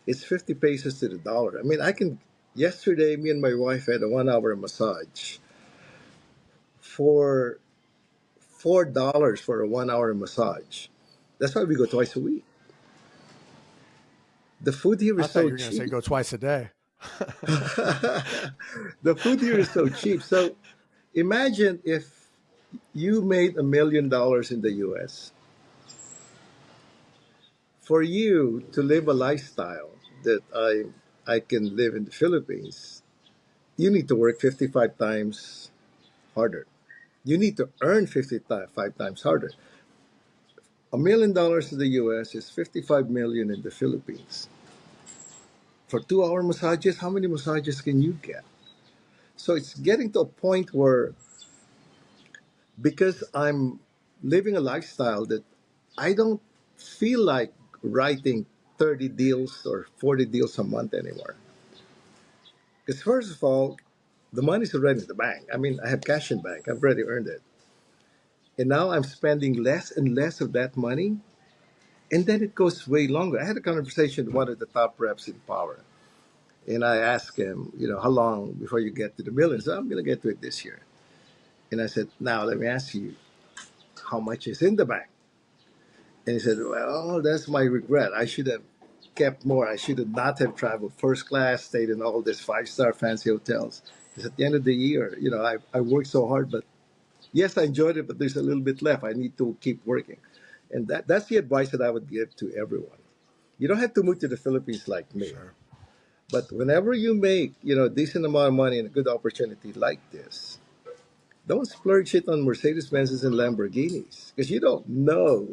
It's 50 pesos to the dollar. I mean, yesterday, me and my wife had a 1 hour massage for $4 for a 1 hour massage. That's why we go twice a week. The food here I is thought so you were going to say cheap. go twice a day. The food here is so cheap. So imagine if you made $1 million in the US. For you to live a lifestyle that I can live in the Philippines, you need to work 55 times harder. You need to earn 55 times harder. $1 million in the US is 55 million in the Philippines. For 2 hour massages, how many massages can you get? So it's getting to a point where, because I'm living a lifestyle that I don't feel like writing 30 deals or 40 deals a month anymore. Because, first of all, the money's already in the bank. I mean, I have cash in bank, I've already earned it. And now I'm spending less and less of that money. And then it goes way longer. I had a conversation with one of the top reps in Power. And I asked him, how long before you get to the millions? I'm going to get to it this year. And I said, now let me ask you, how much is in the bank? And he said, well, that's my regret. I should have kept more. I should have not have traveled first class, stayed in all these five-star fancy hotels. Because at the end of the year, I worked so hard, but yes, I enjoyed it, but there's a little bit left. I need to keep working. And that's the advice that I would give to everyone. You don't have to move to the Philippines like me. Sure. But whenever you make, a decent amount of money and a good opportunity like this, don't splurge it on Mercedes Benzes and Lamborghinis, because you don't know.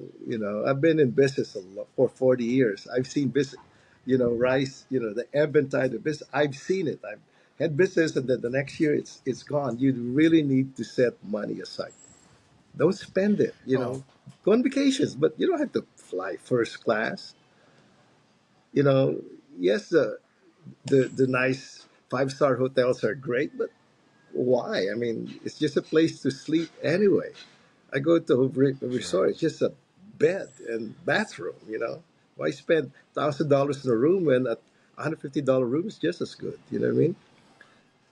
I've been in business for 40 years. I've seen business, rise. The ebb and tide of business. I've seen it. I've had business, and then the next year it's gone. You really need to set money aside. Don't spend it. Oh, Go on vacations, but you don't have to fly first class. You know, yes, the nice 5-star hotels are great, but why? I mean, it's just a place to sleep anyway. I go to a sure. resort, it's just a bed and bathroom, Why spend $1,000 in a room when a $150 room is just as good? You know what I mean?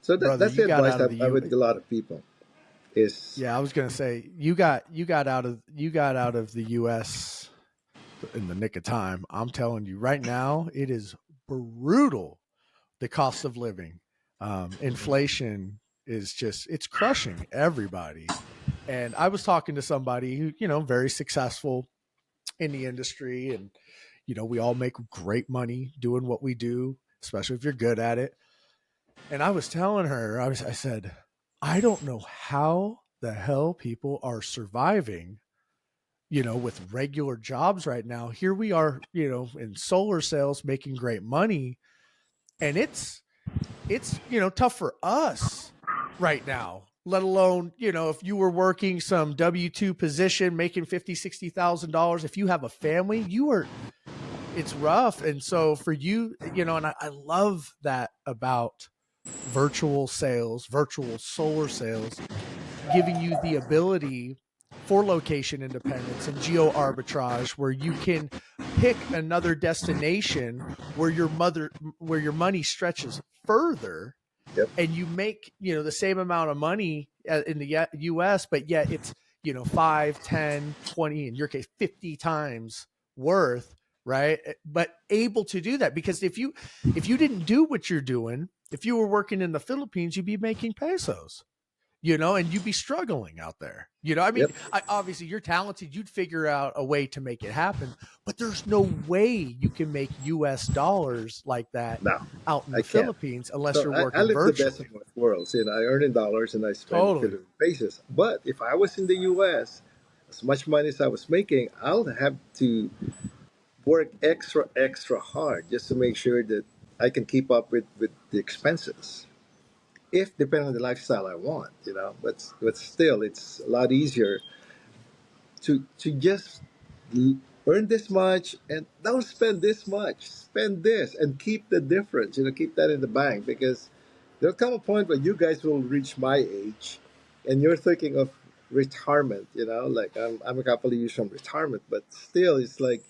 So Brother, that's you the got advice out of the I U. would give a lot of people is, Yeah, I was going to say you got out of the U.S. in the nick of time. I'm telling you right now, it is brutal. The cost of living, inflation is just it's crushing everybody. And I was talking to somebody who very successful in the industry, and we all make great money doing what we do, especially if you're good at it. And I was telling her, I said, I don't know how the hell people are surviving, with regular jobs right now. Here we are, in solar sales making great money, and it's tough for us right now, let alone if you were working some W-2 position making $50,000, $60,000. If you have a family, it's rough. And so for you, and I love that about virtual sales, virtual solar sales, giving you the ability for location independence and geo arbitrage, where you can pick another destination where your money stretches further, Yep. and you make the same amount of money in the US, but yet it's 5, 10, 20, in your case 50 times worth, right? But able to do that, because if you didn't do what you're doing, if you were working in the Philippines, you'd be making pesos, and you'd be struggling out there. I mean, Yep. obviously you're talented. You'd figure out a way to make it happen, but there's no way you can make US dollars like that No, out in I the can't. Philippines unless So you're I working live the best of virtually. both worlds. I earn in dollars and I spend in Totally. Philippine pesos. But if I was in the U.S., as much money as I was making, I'll have to work extra hard just to make sure that I can keep up with the expenses. If depending on the lifestyle I want, but still, it's a lot easier to just earn this much and don't spend this much. Spend this and keep the difference. Keep that in the bank, because there'll come a point where you guys will reach my age, and you're thinking of retirement. Like I'm a couple of years from retirement, but still, it's like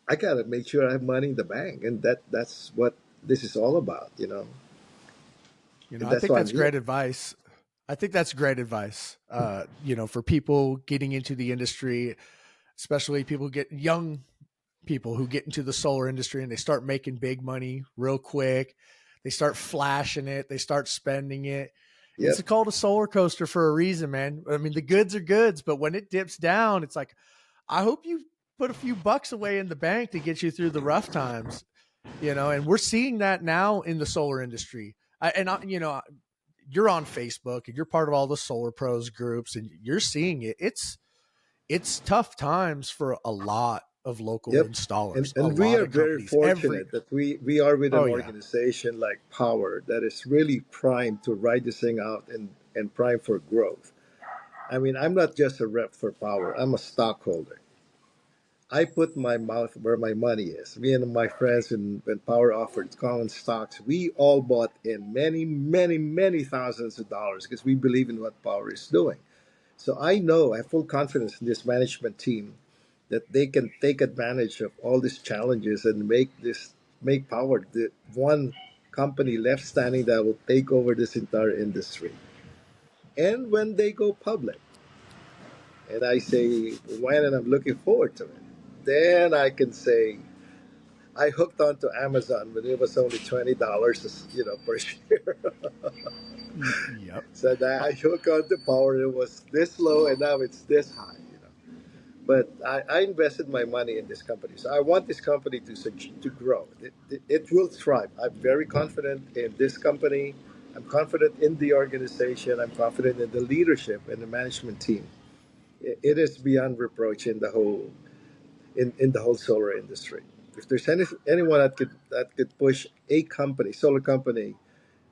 I gotta make sure I have money in the bank, and that's what this is all about. And I that's think why I'm that's great here. advice. I think that's great advice. For people getting into the industry, especially young people who get into the solar industry and they start making big money real quick. They start flashing it. They start spending it. It's Yep. called a solar coaster for a reason, man. I mean, the goods are goods, but when it dips down, it's like, I hope you put a few bucks away in the bank to get you through the rough times, and we're seeing that now in the solar industry. You're on Facebook and you're part of all the solar pros groups, and you're seeing it. It's tough times for a lot of local Yep. installers, a And we lot are of very companies. Every fortunate that we are with Oh an yeah. organization like Power that is really primed to ride this thing out and primed for growth. I mean, I'm not just a rep for Power, I'm a stockholder. I put my mouth where my money is. Me and my friends, when Power offered common stocks, we all bought in many, many, many thousands of dollars because we believe in what Power is doing. So I have full confidence in this management team that they can take advantage of all these challenges and make Power the one company left standing that will take over this entire industry. And when they go public, and I say when, and I'm looking forward to it, then I can say I hooked onto Amazon when it was only $20, per share. Yep. So that Uh, I hooked onto Power. It was this low, and now it's this high. But I invested my money in this company, so I want this company to grow. It will thrive. I'm very confident in this company. I'm confident in the organization. I'm confident in the leadership and the management team. It is beyond reproach in the whole solar industry. If there's anyone that could push a company, solar company,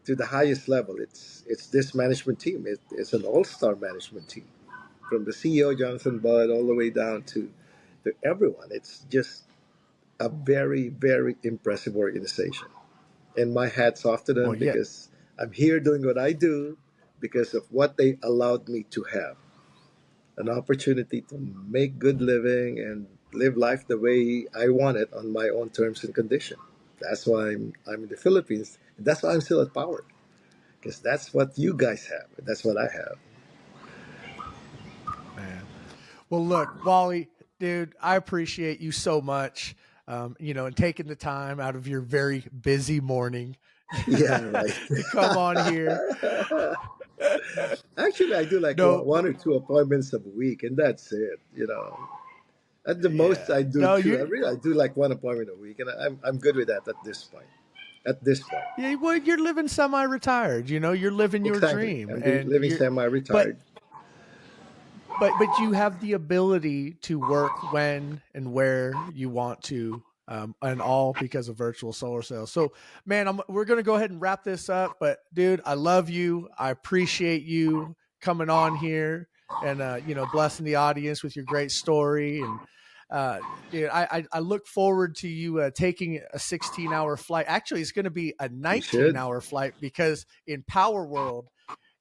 to the highest level, it's this management team. It's an all-star management team, from the CEO Jonathan Budd all the way down to everyone. It's just a very, very impressive organization, and my hat's off to them well, yeah. because I'm here doing what I do because of what they allowed me to have, an opportunity to make good living and live life the way I want it on my own terms and condition. That's why I'm in the Philippines. That's why I'm still at Power, because that's what you guys have. That's what I have. Man. Well, look, Wally, dude, I appreciate you so much. And taking the time out of your very busy morning Yeah, right. to come on here. Actually, I do like No, one or two appointments a week, and that's it. At the most, yeah, I do no, two. you I do like one appointment a week, and I'm good with that at this point. At this point, yeah, well, you're living semi-retired. You're living your exactly. dream, I'm and living but semi-retired. but you have the ability to work when and where you want to, and all because of virtual solar sales. So, man, we're going to go ahead and wrap this up. But, dude, I love you. I appreciate you coming on here and blessing the audience with your great story. And Dude, I look forward to you taking a 16-hour flight. Actually, it's going to be a You should. 19-hour flight because in Power World,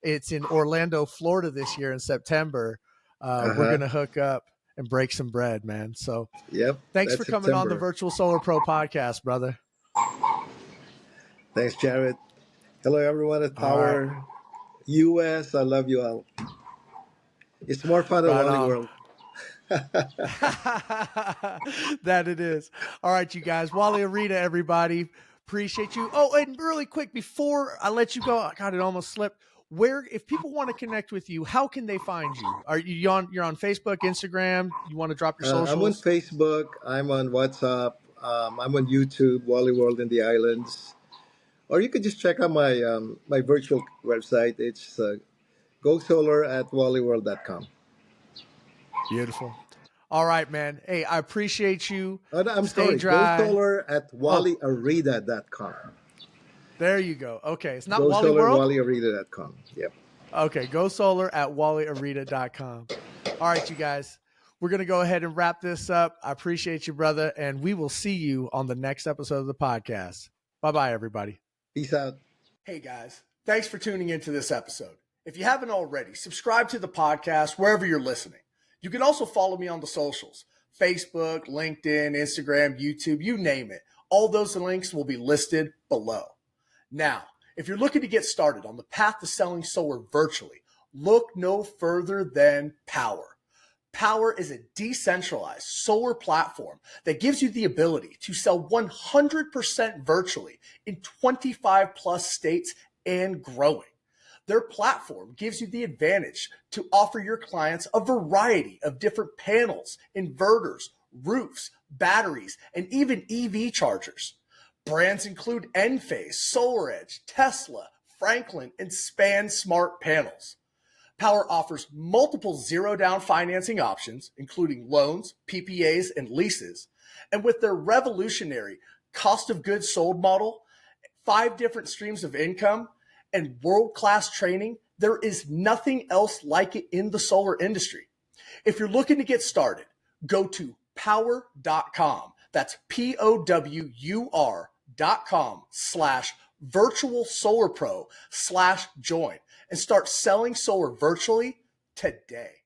it's in Orlando, Florida this year in September. We're Uh-huh. going to hook up and break some bread, man. So Yep. thanks for That's coming on the September. Virtual Solar Pro podcast, brother. Thanks, Jared. Hello, everyone at All right. Power US. I love you all. It's more fun at Right Wally on. World. That it is. All right, you guys. Wally Arida, everybody. Appreciate you. Oh, and really quick, before I let you go, God, it almost slipped. Where, if people want to connect with you, how can they find you? Are you on? You're on Facebook, Instagram. You want to drop your I'm on socials? Facebook. I'm on WhatsApp. I'm on YouTube, Wally World in the Islands. Or you could just check out my virtual website. It's gosolar at wallyworld.com. Beautiful. All right, man. Hey, I appreciate you. Oh, no, I'm Stay sorry. dry. Gosolar at Oh, wallyarida.com. there you go. Okay, it's not Wally Gosolar World. wallyarida.com. Yep. Okay, go solar at wallyarida.com. All right, you guys, we're going to go ahead and wrap this up. I appreciate you, brother, and we will see you on the next episode of the podcast. Bye-bye, everybody. Peace out. Hey, guys, thanks for tuning into this episode. If you haven't already, subscribe to the podcast wherever you're listening. You can also follow me on the socials, Facebook, LinkedIn, Instagram, YouTube, you name it. All those links will be listed below. Now, if you're looking to get started on the path to selling solar virtually, look no further than Powur. Powur is a decentralized solar platform that gives you the ability to sell 100% virtually in 25 plus states and growing. Their platform gives you the advantage to offer your clients a variety of different panels, inverters, roofs, batteries, and even EV chargers. Brands include Enphase, SolarEdge, Tesla, Franklin, and Span Smart Panels. Powur offers multiple zero-down financing options, including loans, PPAs, and leases. And with their revolutionary cost of goods sold model, 5 different streams of income, and world-class training, there is nothing else like it in the solar industry. If you're looking to get started, go to powur.com. That's POWUR.com/virtual solar pro/join and start selling solar virtually today.